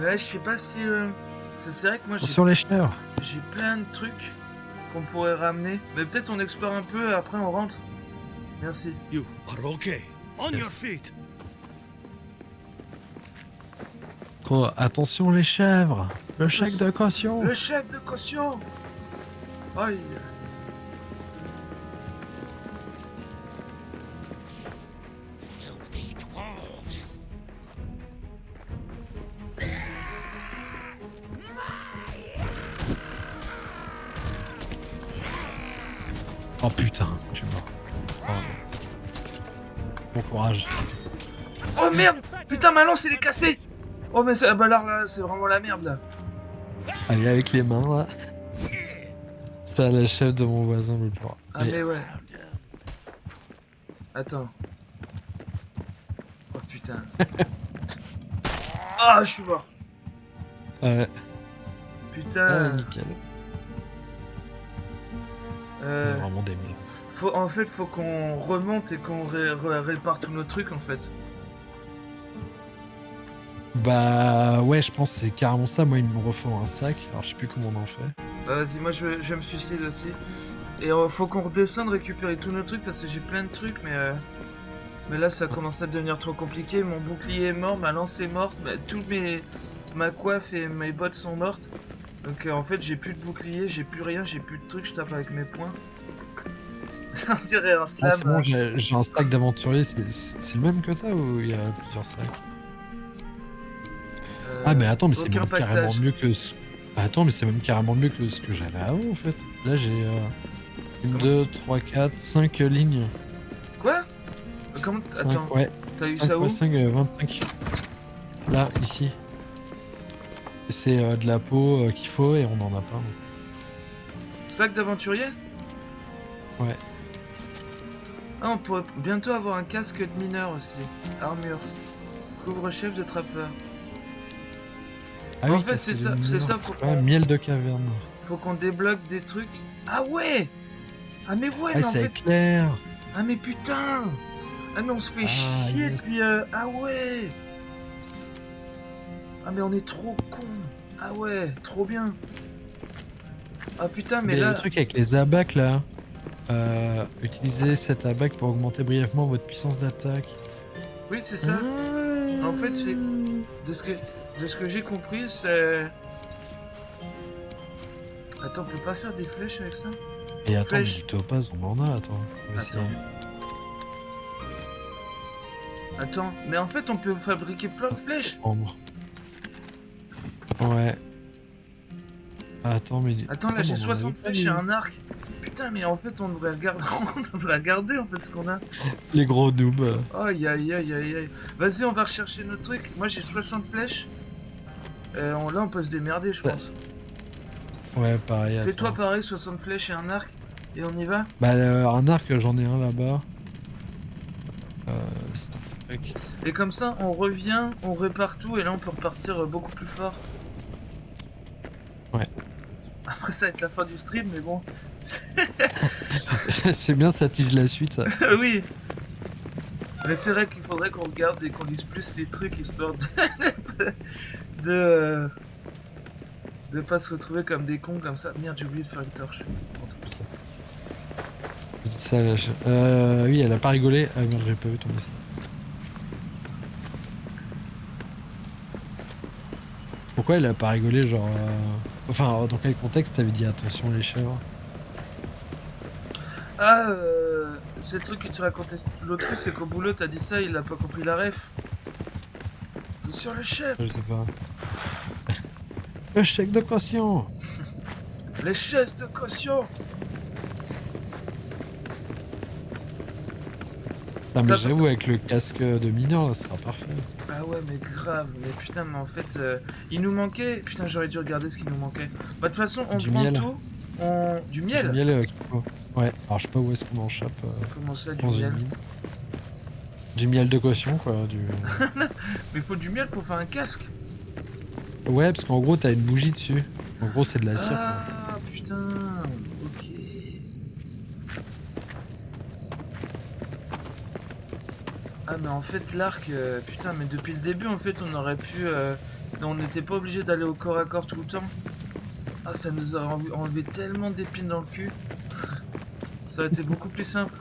Ouais, je sais pas si... C'est vrai que moi Sur les chèvres. j'ai plein de trucs qu'on pourrait ramener. Mais peut-être on explore un peu et après on rentre. Merci. You are okay. On your feet. Oh, attention les chèvres. Le chèque de caution. Le chèque de caution. Aïe. Filthy dwarves. Oh putain, je suis mort. Oh. Bon courage. Oh merde. Putain, ma lance elle est cassée. Oh mais bah là c'est vraiment la merde là. Allez, avec les mains là. C'est à la chef de mon voisin l'autre jour. Ah mais ouais. Attends. Oh putain. Ah, je suis mort. Ouais, Putain. nickel. Euh, Vraiment des merdes. en fait, faut qu'on remonte et qu'on répare tous nos trucs en fait. Bah ouais, je pense que c'est carrément ça. Moi, il me refont un sac. Alors, je sais plus comment on en fait. Bah, vas-y, moi je vais me suicider aussi. Et faut qu'on redescende récupérer tous nos trucs parce que j'ai plein de trucs, mais là ça commence à devenir trop compliqué. Mon bouclier est mort, ma lance est morte, ma coiffe et mes bottes sont mortes. Donc en fait j'ai plus de bouclier, j'ai plus rien, j'ai plus de trucs, je tape avec mes poings. On dirait un Ah, slam. c'est bon, j'ai un sac d'aventurier. C'est le même que toi ou il y a plusieurs sacs? Ah, mais attends, mais c'est aucun même carrément pactage. mieux que ce. Bah, attends, mais c'est même carrément mieux que ce que j'avais avant en fait. Là, j'ai 1, 2, 3, 4, 5 lignes. Quoi? Comment? 5, Attends, ouais. t'as eu 5 ça où? fois 5, 25. Là, ici. C'est de la peau qu'il faut et on en a plein. Sac d'aventurier? Ouais. Ah, on pourrait bientôt avoir un casque de mineur aussi. Armure. Couvre-chef de trappeur. Ah En oui, fait, parce c'est que ça, les c'est mineurs, ça, faut quoi, qu'on- miel de caverne. Faut qu'on débloque des trucs. Ah ouais! Ah mais ouais, Ah, mais en c'est fait... clair. Ah mais putain! Ah mais on se fait Ah, chier yes. depuis... Ah ouais! Ah mais on est trop con. Ah ouais, trop bien. Ah putain, mais Mais là... le truc avec les abacs là. Utilisez cet abac pour augmenter brièvement votre puissance d'attaque. Oui, c'est ça. En fait, c'est... De ce que j'ai compris, c'est... Attends, on peut pas faire des flèches avec ça? Et attends, mais Flèche. du topaz, on en a, attends. On va essayer. Attends, mais en fait, on peut fabriquer plein de flèches. Prendre. Ouais. Attends, mais. Attends, là, Ah, j'ai mais on en avait 60 pas flèches mis. et un arc. putain, mais en fait, on devrait regarder, on devrait regarder en fait ce qu'on a. Les gros noobs. Aïe, aïe, aïe, aïe, aïe. Vas-y, on va rechercher nos trucs. Moi, j'ai 60 flèches. Là, on peut se démerder, je pense. Ouais, pareil. Fais-toi attends. pareil, 60 flèches et un arc. Et on y va. Bah, un arc, j'en ai un là-bas. C'est un truc. Et comme ça, on revient, on répare tout. Et là, on peut repartir beaucoup plus fort. Ouais. Après, ça va être la fin du stream, mais bon. C'est bien, ça tease la suite, ça. Oui. Mais c'est vrai qu'il faudrait qu'on regarde et qu'on lise plus les trucs, histoire de... de pas se retrouver comme des cons comme ça. Merde, j'ai oublié de faire une torche. Ça, là, oui, elle a pas rigolé. Ah merde, j'ai pas vu ton message. Pourquoi elle a pas rigolé, genre... Enfin, dans quel contexte t'avais dit attention les chèvres? Ah, c'est le truc que tu racontais l'autre coup, c'est qu'au boulot, t'as dit ça, il a pas compris la ref. Attention les chefs, Je sais pas. Le chèque de caution. les chaises de caution. Ah, mais T'as- j'avoue, avec le casque de mineur, là, ça sera parfait. Ah ouais, mais grave, mais putain, mais en fait, il nous manquait. Putain, j'aurais dû regarder ce qu'il nous manquait. Bah, de toute façon, on Du prend miel. tout. Du miel. Du miel qu'il faut. Ouais, alors je sais pas où est-ce qu'on en chope. Comment ça, du Dans une miel? mine. Du miel de caution, quoi. Mais il faut du miel pour faire un casque. Ouais, parce qu'en gros, t'as une bougie dessus. En gros, c'est de la cire, quoi. Ah, putain. Ok. Ah, mais en fait, l'arc, putain, mais depuis le début, en fait, on aurait pu. On n'était pas obligé d'aller au corps à corps tout le temps. Ah, ça nous aurait enlevé tellement d'épines dans le cul. Ça aurait été beaucoup plus simple.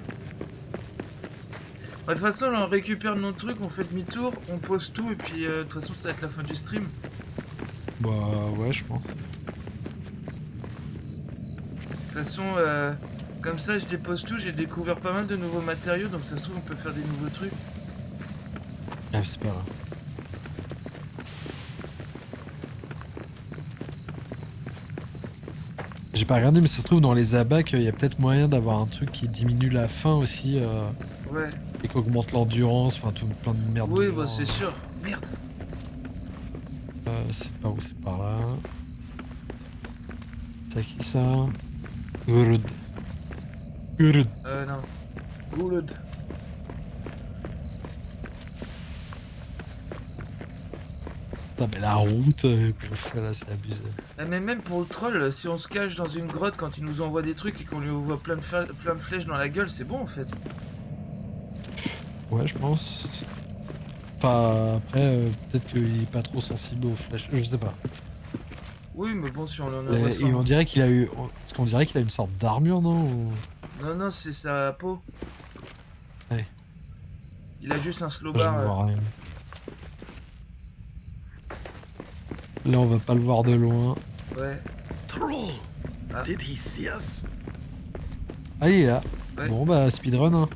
Bah, de toute façon, là, on récupère nos trucs, on fait demi-tour, on pose tout, et puis de toute façon, ça va être la fin du stream. Bah, ouais, je pense. De toute façon, comme ça, je dépose tout, j'ai découvert pas mal de nouveaux matériaux, donc ça se trouve, on peut faire des nouveaux trucs. Ah, c'est pas grave. J'ai pas regardé, mais ça se trouve, dans les abacs, il y a peut-être moyen d'avoir un truc qui diminue la faim aussi, Ouais. et qui augmente l'endurance, enfin, tout plein de merde. Oui, de bah genre, c'est sûr. Merde. C'est pas où, c'est par là. C'est qui ça? Gurud. Gurud. Non. Good. Non mais la route, qu'on fait là, c'est abusé. Ah, mais même pour le troll, si on se cache dans une grotte quand il nous envoie des trucs et qu'on lui envoie plein de flèches dans la gueule, c'est bon en fait. Ouais, je pense. Enfin, après, peut-être qu'il est pas trop sensible aux flèches, je sais pas. Oui, mais bon, si on en Et, envoie et on 100. dirait qu'il a eu... Parce qu'on dirait qu'il a une sorte d'armure, non? Non, non, c'est sa peau. Ouais. Il a juste un slow Je bar. ne vois rien. Là, on va pas le voir de loin. Ouais. Troll! Ah. Did he see us? Ah, il est là. Ouais. Bon, bah, speedrun, hein.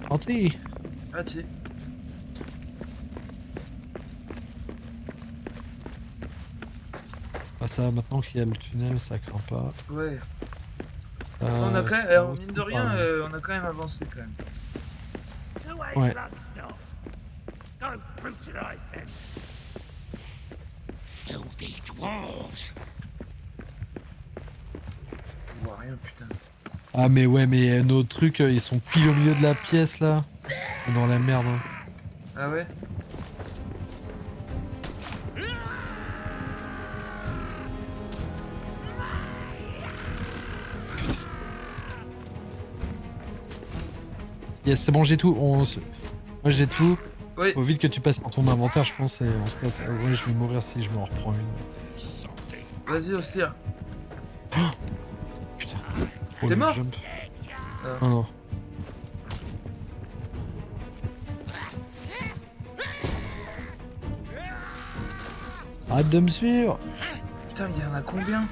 Santé. Ah, tiens. Ah, ça, maintenant qu'il y a le tunnel, ça craint pas. Ouais. On a quand c'est même, par où, mine de c'est rien, par là. on a quand même avancé quand même. Who Ouais. ate blood stuff? Go brutalize them. Filthy dwarves. On voit rien, putain. Ah, mais ouais, mais nos trucs, ils sont pile au milieu de la pièce, là. On est dans la merde, hein. Ah ouais? Yes, c'est bon, j'ai tout. Moi, j'ai tout. Oui. Faut vite que tu passes dans ton inventaire, je pense, et on se casse. Ouais, je vais mourir si je m'en reprends une. Something. Vas-y, on se tire. Putain. T'es le mort? jump. Ah. Ah non. Arrête de me suivre. Putain, il y en a combien?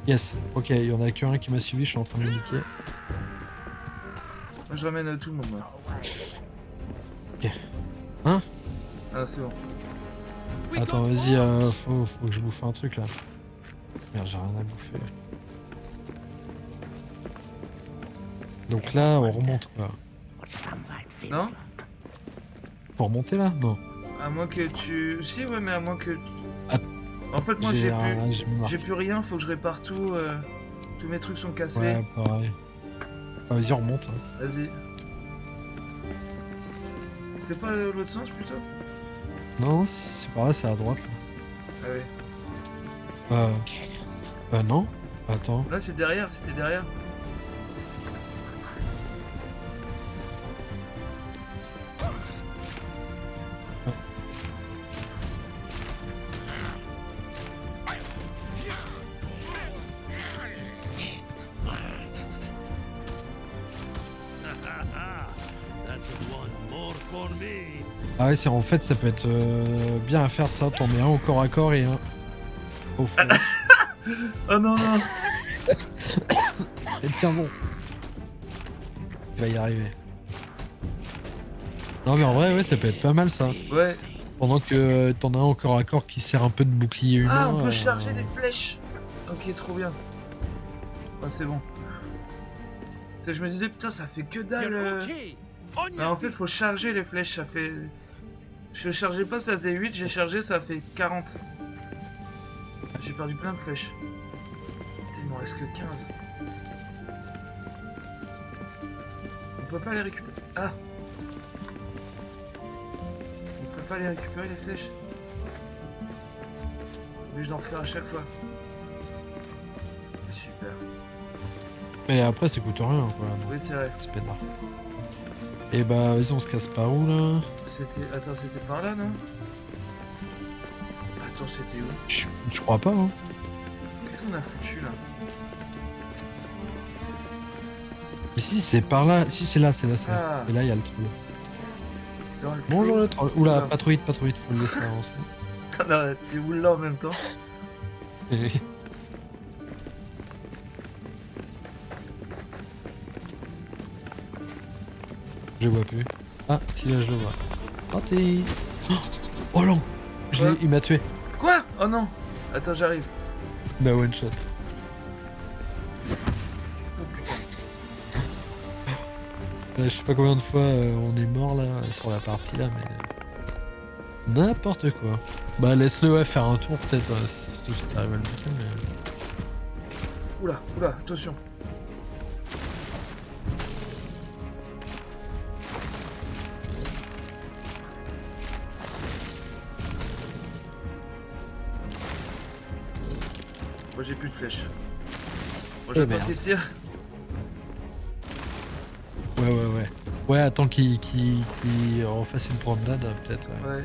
Yes, ok, il y en a qu'un qui m'a suivi, je suis en train de le niquer. je ramène tout le monde, moi. Ok. Hein? Ah, c'est bon. Attends, vas-y, faut que je bouffe un truc là. Merde, j'ai rien à bouffer. Donc là, on remonte quoi. Non? Faut remonter là? Non. À moins que tu... Si, ouais, mais à moins que... Ah, En fait, moi, j'ai plus rien, faut que je répare tout. Tous mes trucs sont cassés. Ouais, pareil. Ah, vas-y, on remonte. Hein. Vas-y. C'était pas l'autre sens, plutôt? Non, c'est par là, c'est à droite là. Ah ouais. Non. Attends. Là, c'est derrière, c'était derrière. That's one more for me. Ah ouais, c'est en fait, ça peut être bien à faire ça. T'en mets un au corps à corps et un au fond. Oh non, non. Et tiens bon. Il va y arriver. Non mais en vrai, ouais, ça peut être pas mal ça. Ouais. Pendant que t'en as un au corps à corps qui sert un peu de bouclier humain. Ah, on peut charger les flèches. Ok, trop bien. Ah, c'est bon. C'est je me disais, putain, ça fait que dalle. You're okay. On Ah, your en fait, faut charger les flèches, ça fait... Je chargeais pas, ça faisait 8, j'ai chargé, ça fait 40. J'ai perdu plein de flèches. Putain, il m'en reste que 15. On peut pas les récupérer. Ah! On peut pas les récupérer, les flèches. Obligé d'en refaire à chaque fois. Super. Et après, ça coûte rien quoi. Donc, Oui, c'est vrai. c'est peinard. Et bah, vas-y, on se casse par où là? C'était... Attends, c'était par là, non? Attends, c'était où? Je crois pas, hein. Qu'est-ce qu'on a foutu, là? Mais si, c'est par là. Si, c'est là, c'est là, c'est là. Ah. Et là, il y a le trou. Dans le Bonjour trou. le troll. Oula, Oula. pas trop vite, faut le laisser avancer. T'en arrêtes, tu boules là en même temps. Je vois plus. Ah, si là je le vois. Oh, t'es. Oh non! Ouais. Il m'a tué. Quoi? Oh non! Attends, j'arrive. Bah, one shot. Oh putain. Je sais pas combien de fois on est mort là sur la partie là, mais. N'importe quoi. Bah, laisse-le ouais, faire un tour peut-être, surtout si t'arrives à le buter, mais. Oula, oula, attention. Moi j'ai plus de flèches. Moi Eh j'attends merde. qu'il tire. Ouais. Ouais, attends qu'il refasse une promenade, peut-être. Ouais.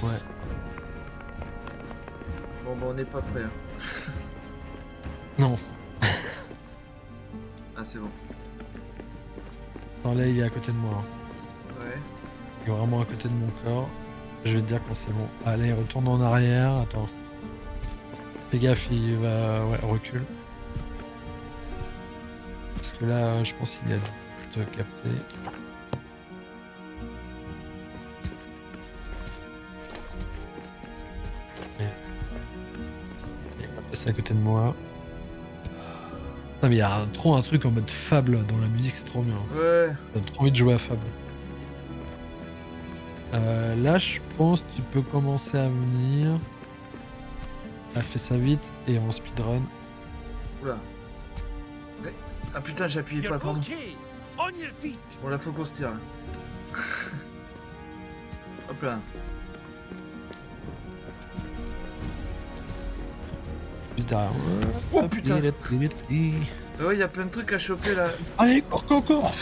Ouais. Bon bah on n'est pas prêt. Hein. Non. Ah c'est bon. Attends, là, il est à côté de moi. Hein. Ouais. Il est vraiment à côté de mon corps. Je vais te dire quand c'est bon. Allez, retourne en arrière. Attends. Fais gaffe, il va... Ouais, recule. Parce que là, je pense qu'il a te capté. Il va passer à côté de moi. Putain, mais il y a trop un truc en mode Fable dans la musique, c'est trop bien. Ouais. T'as trop envie de jouer à Fable. Là, je pense que tu peux commencer à venir. Elle fait ça vite et en speedrun. Oula. Ouais. Ah putain, j'ai appuyé pas, You're pardon. okay. On your feet. Bon là faut qu'on se tire. Là. Hop là. Juste derrière. Oh, putain. Allez, Ouais, il y a plein de trucs à choper là. encore.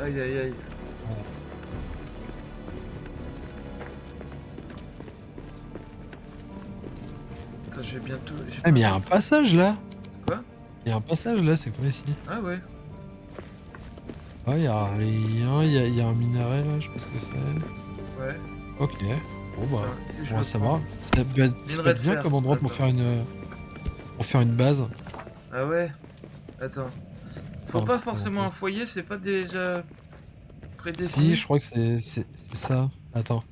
Aïe aïe aïe. Attends, je vais bientôt. j'ai Ah, mais il y pas- a un passage là. Quoi? Il y a un passage là, c'est quoi ici? Ah ouais. Ouais, il y a rien, il y a un minaret là, je sais pas ce que c'est. Ouais. Ok. Bon bah, Enfin, si je bon, le ça prends. va. Ça peut être Minerai de bien fer. comme endroit Ah, pour ça. faire une base. Ah ouais. Attends. Faut un pas petit forcément un avantage. foyer, c'est pas déjà Si, prédéfini. je crois que c'est ça. Attends.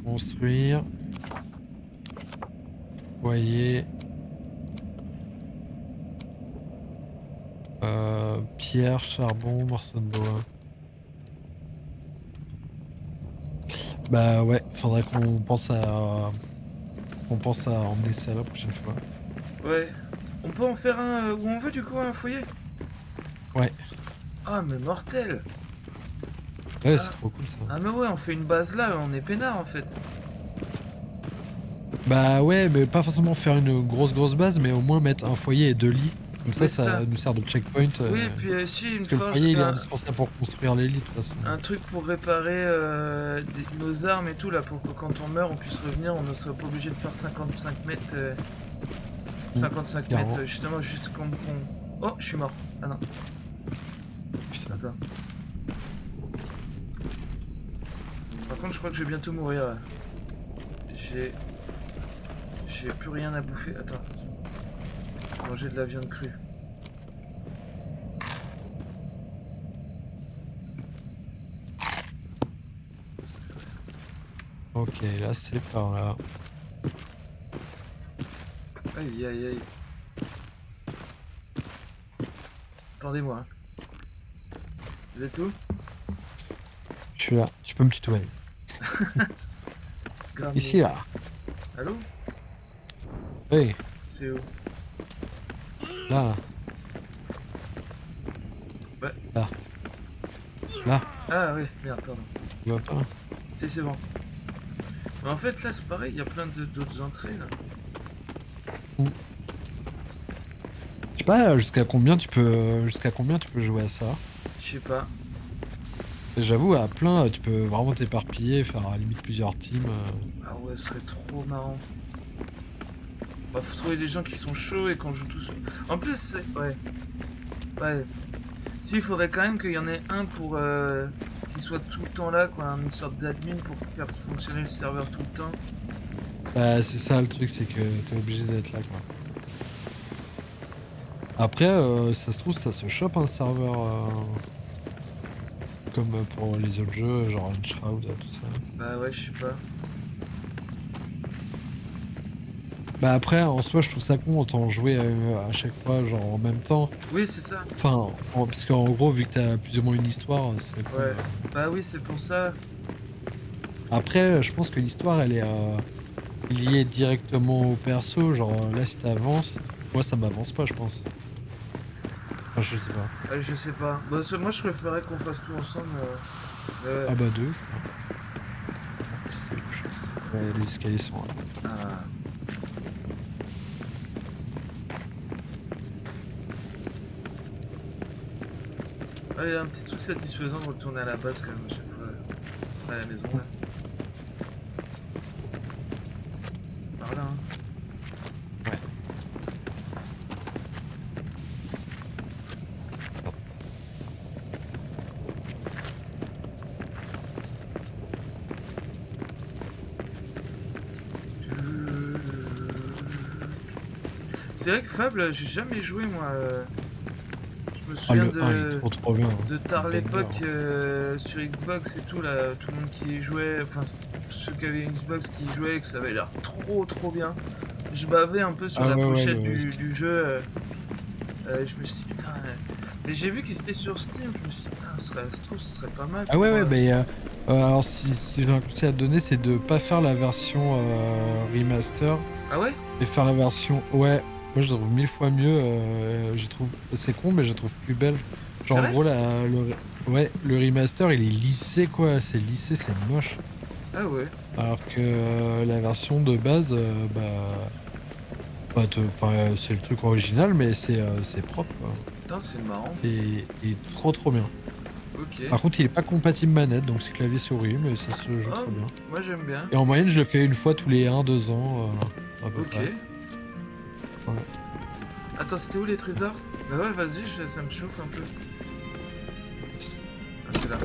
Construire. Foyer. Pierre, charbon, morceau de bois. Bah ouais, faudrait qu'on pense à emmener ça la prochaine fois. Ouais. On peut en faire un où on veut du coup, un foyer. Ouais, Ah mais mortel. ouais, c'est Ah, trop cool ça. ah mais ouais, on fait une base là, on est peinard en fait. Bah ouais, mais pas forcément faire une grosse base, mais au moins mettre un foyer et 2 lits. Comme Oui, ça, c'est ça. ça nous sert de checkpoint. Oui, et puis si une Parce que le forge, foyer, il est indispensable pour construire les lits de toute façon. un truc pour réparer nos armes et tout là, pour que quand on meurt on puisse revenir, on ne soit pas obligé de faire 55 mètres. 55 Carrément. mètres justement, juste comme on... Oh, je suis mort. Ah non, Putain. attends. Par contre, je crois que je vais bientôt mourir. Là. J'ai plus rien à bouffer. Attends. Manger de la viande crue. Ok, là c'est par là. Aïe aïe aïe. Attendez-moi. Hein. Vous êtes où? Je suis là, tu peux me tutoyer. Grave. Ici là. Allô? Oui, C'est où? là. Ouais. Là. Là. Ah oui, merde, pardon. Tu vois pas? C'est bon. Mais en fait, là, c'est pareil, il y a plein d'autres entrées, là. Je sais pas jusqu'à combien tu peux jouer à ça. Je sais pas. J'avoue, à plein, tu peux vraiment t'éparpiller, faire à la limite plusieurs teams. Ah ouais, ce serait trop marrant. Bah, faut trouver des gens qui sont chauds et qu'on joue tous. En plus, c'est... Ouais. Ouais. Si, il faudrait quand même qu'il y en ait un pour... qui soit tout le temps là, quoi. Une sorte d'admin pour faire fonctionner le serveur tout le temps. Bah, c'est ça le truc, c'est que t'es obligé d'être là, quoi. Après, ça se trouve, ça se chope un serveur comme pour les autres jeux, genre Enshroud, tout ça. Bah ouais, je sais pas. Bah après, en soi, je trouve ça con autant jouer à chaque fois, genre en même temps. Oui, c'est ça. Enfin, parce qu'en gros, vu que t'as plus ou moins une histoire, c'est cool. Ouais. Bah oui, c'est pour ça. Après, je pense que l'histoire, elle est liée directement au perso. Genre là, si t'avances, moi, ça m'avance pas, je pense. Enfin, je sais pas. Je sais pas. Bah, moi, je préférais qu'on fasse tout ensemble. Ah bah deux. Ouais, les escaliers sont là. Ah. Ouais, il y a un petit truc satisfaisant de retourner à la base quand même à chaque fois. À la maison là. C'est par là, hein. Ouais. C'est vrai que Fable, j'ai jamais joué moi. Je me Ah, souviens le 1, il est trop bien. de tard Banger. l'époque sur Xbox et tout là, tout le monde qui y jouait, enfin ceux qui avaient une Xbox qui y jouaient, que ça avait l'air trop bien. Je bavais un peu sur Ah la ouais, pochette ouais, du jeu. Je me suis dit putain. Mais j'ai vu qu'il était sur Steam, je me suis dit putain, ça se trouve, ce serait pas mal. Ah ouais, pour, ouais, bah alors si j'ai un conseil à te donner, c'est de pas faire la version remaster, Ah ouais? mais faire la version. Ouais, moi je la trouve 1000 fois mieux. Je trouve. C'est con, mais je la trouve plus belle. Genre C'est en vrai? gros, ouais, le remaster il est lissé quoi. C'est lissé, c'est moche. Ah ouais. Alors que la version de base, c'est le truc original, mais c'est propre quoi. Putain, c'est marrant. Et trop bien. Ok. Par contre, il est pas compatible manette, donc c'est clavier souris, mais ça se joue Oh, très bien. moi j'aime bien. Et en moyenne, je le fais une fois tous les 1-2 ans, à peu Ok. près. Voilà. Attends, c'était où les trésors? Bah ouais, vas-y, ça me chauffe un peu. Ah, c'est là.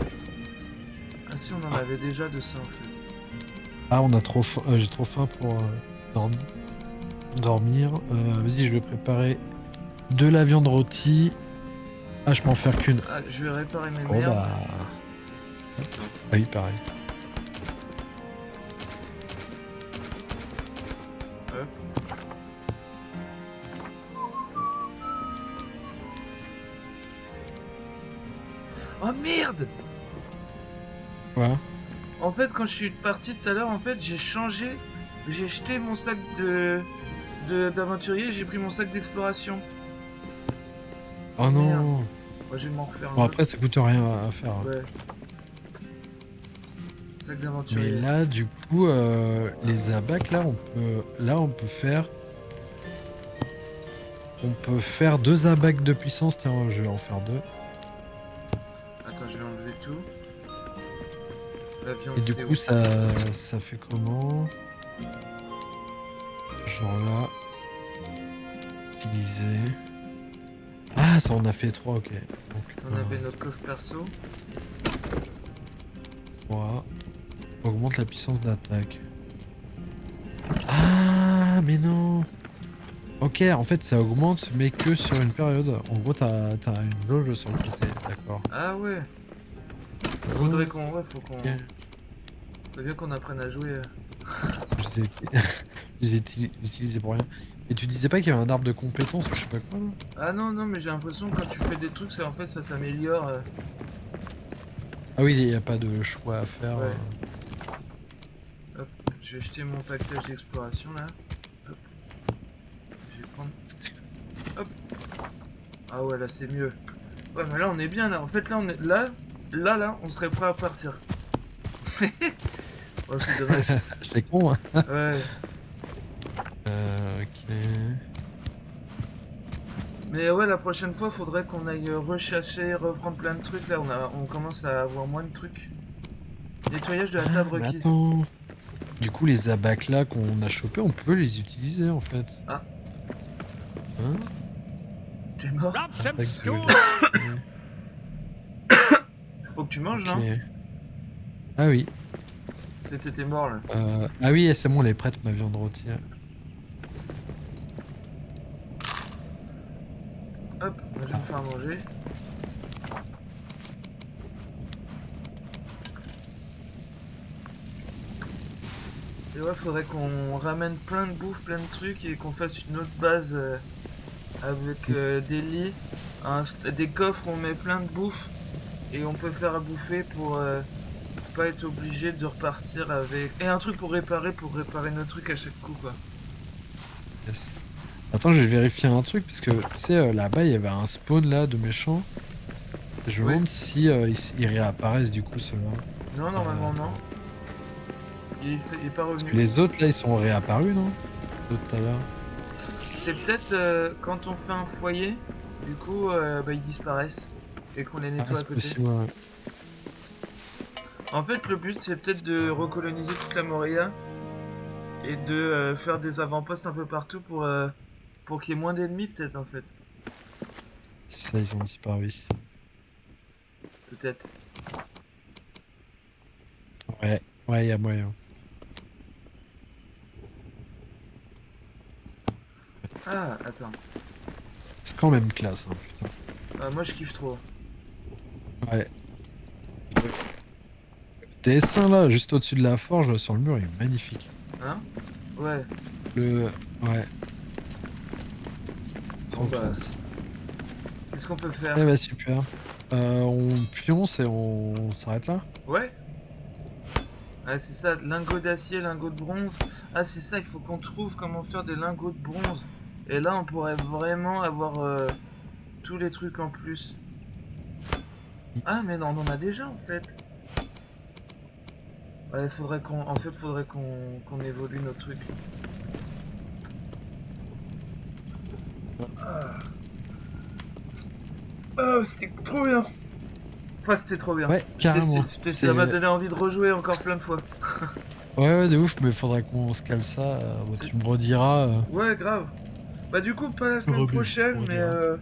Ah si, on en avait déjà de ça en fait. Ah, on a trop faim, j'ai trop faim pour dormir. dormir. Vas-y, je vais préparer de la viande rôtie. Ah, je peux en faire qu'une. Ah, je vais réparer mes Bon merdes. bah. Ah oui, pareil. Hop. Oh merde! Quoi? En fait, quand je suis parti tout à l'heure, en fait, j'ai changé. J'ai jeté mon sac d'aventurier, j'ai pris mon sac d'exploration. Oh Merde. non! Moi, je vais m'en refaire un Bon, autre. après, ça coûte rien à faire. Hein. Ouais. Sac Mais d'aventurier. là, du coup, les abacs, là, on peut faire. On peut faire 2 abacs de puissance. Tiens, je vais en faire 2. Attends, je vais enlever tout. La viande, Et du c'était coup, où? ça fait comment? Genre là. Utiliser. Ah, ça en a fait 3, ok. Donc, On avait notre coffre perso. 3. Augmente la puissance d'attaque. Ah, mais non! Ok, en fait, ça augmente, mais que sur une période. En gros, t'as une jauge sur le côté, d'accord. Ah ouais. Faudrait Oh, qu'on... Ouais, faut qu'on... ok. C'est bien qu'on apprenne à jouer. Je sais, je les ai utilisés pour rien. Et tu disais pas qu'il y avait un arbre de compétences ou je sais pas quoi, là? Ah non, non, mais j'ai l'impression que quand tu fais des trucs, en fait, ça s'améliore. Ah oui, il n'y a pas de choix à faire. Ouais. Hop, je vais jeter mon package d'exploration là. Hop. Je vais prendre. Hop. Ah ouais, là c'est mieux. Ouais, mais là on est bien là. En fait, là on est. Là, on serait prêt à partir. Oh, c'est dommage. C'est con, hein. Ouais. Ok. Mais ouais, la prochaine fois, faudrait qu'on aille rechasser, reprendre plein de trucs. Là, on commence à avoir moins de trucs. Nettoyage de la table Mais requise. attends. Du coup, les abacs là qu'on a chopés, on peut les utiliser en fait. Ah. Hein? T'es mort? Grab some Attaque de stone. Faut que tu manges, Ok. non? Ah oui. T'es mort là. Ah oui, c'est bon, les prêtres ma viande rôtie. Là. Hop, moi je vais me faire manger. Et ouais, faudrait qu'on ramène plein de bouffe, plein de trucs et qu'on fasse une autre base avec des lits, des coffres où on met plein de bouffe et on peut faire à bouffer pour pas être obligé de repartir avec. Et un truc pour réparer nos trucs à chaque coup quoi. Yes. Attends, je vais vérifier un truc parce que tu sais, là-bas il y avait un spawn là de méchants. Je me Oui. demande si ils réapparaissent du coup ceux-là. Non, normalement non. Il est pas Parce revenu. que les autres là ils sont réapparus, non? Les autres tout à l'heure. C'est peut-être quand on fait un foyer, du coup bah, ils disparaissent et qu'on les Ah, nettoie à c'est côté. possible, ouais. En fait, le but c'est peut-être de recoloniser toute la Moria et de faire des avant-postes un peu partout pour qu'il y ait moins d'ennemis, peut-être en fait. Ça, ils ont disparu. Peut-être. Ouais, ouais, il y a moyen. Ah, attends. C'est quand même classe, hein, putain. Ah, moi je kiffe trop. Ouais. Le dessin là, juste au-dessus de la forge, sur le mur, il est magnifique. Hein? Ouais. Ouais. Trop Bon, bah, classe. qu'est-ce qu'on peut faire? Eh bah super. On pionce et on s'arrête là? Ouais? Ah, c'est ça, lingots d'acier, lingots de bronze. Ah, c'est ça, il faut qu'on trouve comment faire des lingots de bronze. Et là, on pourrait vraiment avoir tous les trucs en plus. Ah, mais non, on en a déjà en fait. Ouais, faudrait qu'on évolue nos trucs. Ah, c'était trop bien. Enfin, c'était trop bien. Ouais, carrément. Ça m'a donné envie de rejouer encore plein de fois. Ouais, de ouf, mais faudrait qu'on se cale ça. Bon, tu me rediras. Ouais, grave. Bah du coup, pas la semaine Rebut, prochaine, on mais dira.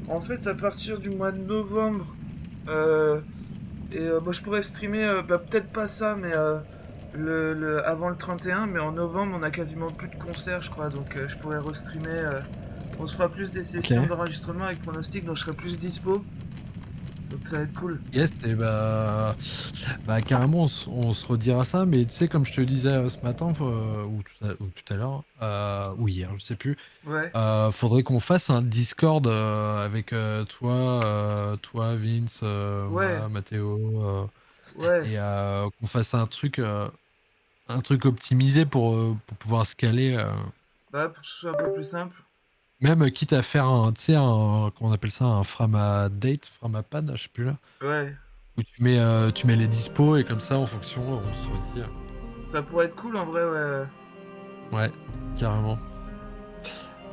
en fait, à partir du mois de novembre, et bah, je pourrais streamer, bah, peut-être pas ça, mais avant le 31, mais en novembre, on a quasiment plus de concerts, je crois, donc je pourrais restreamer. On se fera plus des sessions Ok. d'enregistrement avec Pronostic, donc je serai plus dispo. Donc ça va être cool. Yes, et bah carrément, on se redira ça, mais tu sais, comme je te le disais ce matin, ou tout à l'heure, ou hier, je sais plus, Ouais, faudrait qu'on fasse un Discord avec toi, Vince, ouais, moi, Mathéo, ouais. et qu'on fasse un truc optimisé pour pouvoir se caler, Bah, pour que ce soit un peu plus simple. même quitte à faire tu sais, comment on appelle ça, un Framadate, Framapad, je sais plus là. Ouais, Où tu mets les dispos et comme ça, en fonction, on se redit. ça pourrait être cool en vrai, ouais. Ouais, carrément.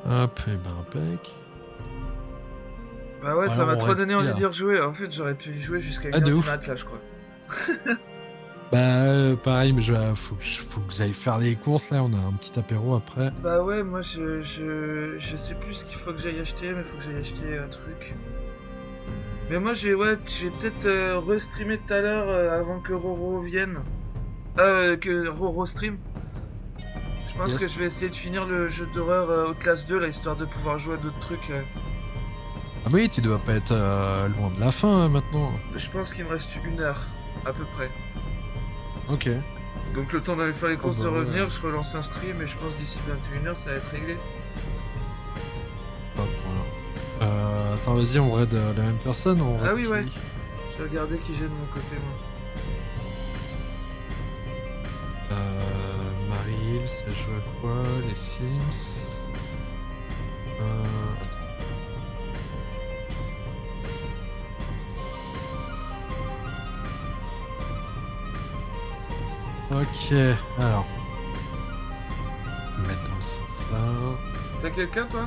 Hop, et ben, impec. Bah ouais, ça Alors, m'a on trop donné réfléchit, envie là. d'y rejouer. En fait, j'aurais pu y jouer jusqu'à Ah, 1h de du ouf. mat, là, je crois. Bah, pareil, mais faut que j'aille faire les courses, là. On a un petit apéro après. Bah ouais, moi, je sais plus ce qu'il faut que j'aille acheter, mais faut que j'aille acheter un truc. Mais moi, j'ai peut-être restreamé tout à l'heure avant que Roro vienne. Que Roro stream. Je pense Yes. que je vais essayer de finir le jeu d'horreur Outlast 2, là, histoire de pouvoir jouer à d'autres trucs. Ah oui, tu dois pas être loin de la fin, maintenant. Je pense qu'il me reste 1 heure, à peu près. Ok. Donc le temps d'aller faire les courses, bah de ouais. revenir, je relance un stream et je pense d'ici 21h ça va être réglé. Hop, voilà. Attends, vas-y, on raid la même personne ou on raid Ah oui, qui ouais. Je vais regarder qui j'ai de mon côté, moi. Marie Hills, elle joue à quoi? Les Sims. Attends. Ok, alors. Mettre dans ce sens-là. T'as quelqu'un, toi?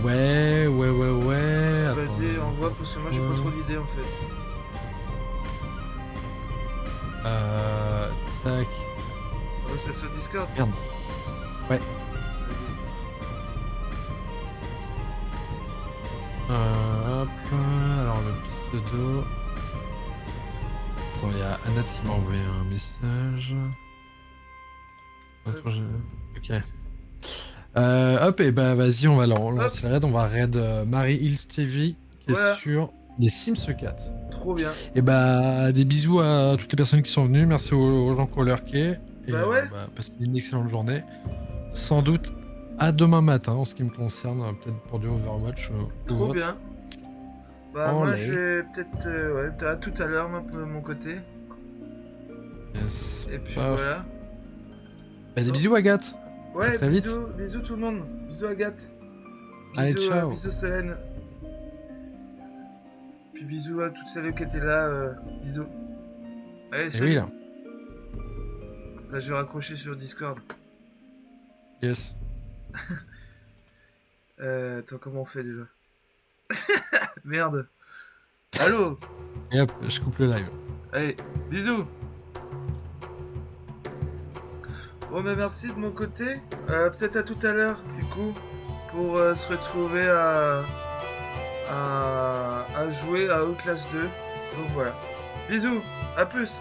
Ouais. Vas-y, Attends, envoie, parce que moi j'ai pas trop d'idées en fait. Tac. Oh, c'est sur Discord? Merde. Ouais. Vas-y. Hop. Alors le pseudo. Attends, il y a Annette qui m'a envoyé un message. Attends, ok. Hop, et bah vas-y, on va lancer le raid. On va raid Marie Hills TV qui Voilà. est sur les Sims 4. Trop bien. Et bah des bisous à toutes les personnes qui sont venues. Merci aux gens qui ont lurké. Et Bah ouais. passez une excellente journée. Sans doute à demain matin en ce qui me concerne, peut-être pour du Overwatch ou Trop autre. bien. Bah moi Allez. je vais peut-être... ouais, à tout à l'heure, moi, de mon côté. Yes. Et puis Paf. voilà. Bah, des bisous Agathe. Ouais, À très vite. bisous tout le monde. Bisous Agathe. Allez, Bisous, ciao. bisous Solène. Puis bisous à toutes celles qui étaient là. Bisous. Allez, Et salut. oui là. Ça, je vais raccrocher sur Discord. Yes. Attends, comment on fait déjà? Merde. Allô? Et hop, je coupe le live. Allez, bisous. Bon, bah merci de mon côté. Peut-être à tout à l'heure, du coup, pour se retrouver à jouer à Outlast 2. Donc voilà. Bisous, à plus.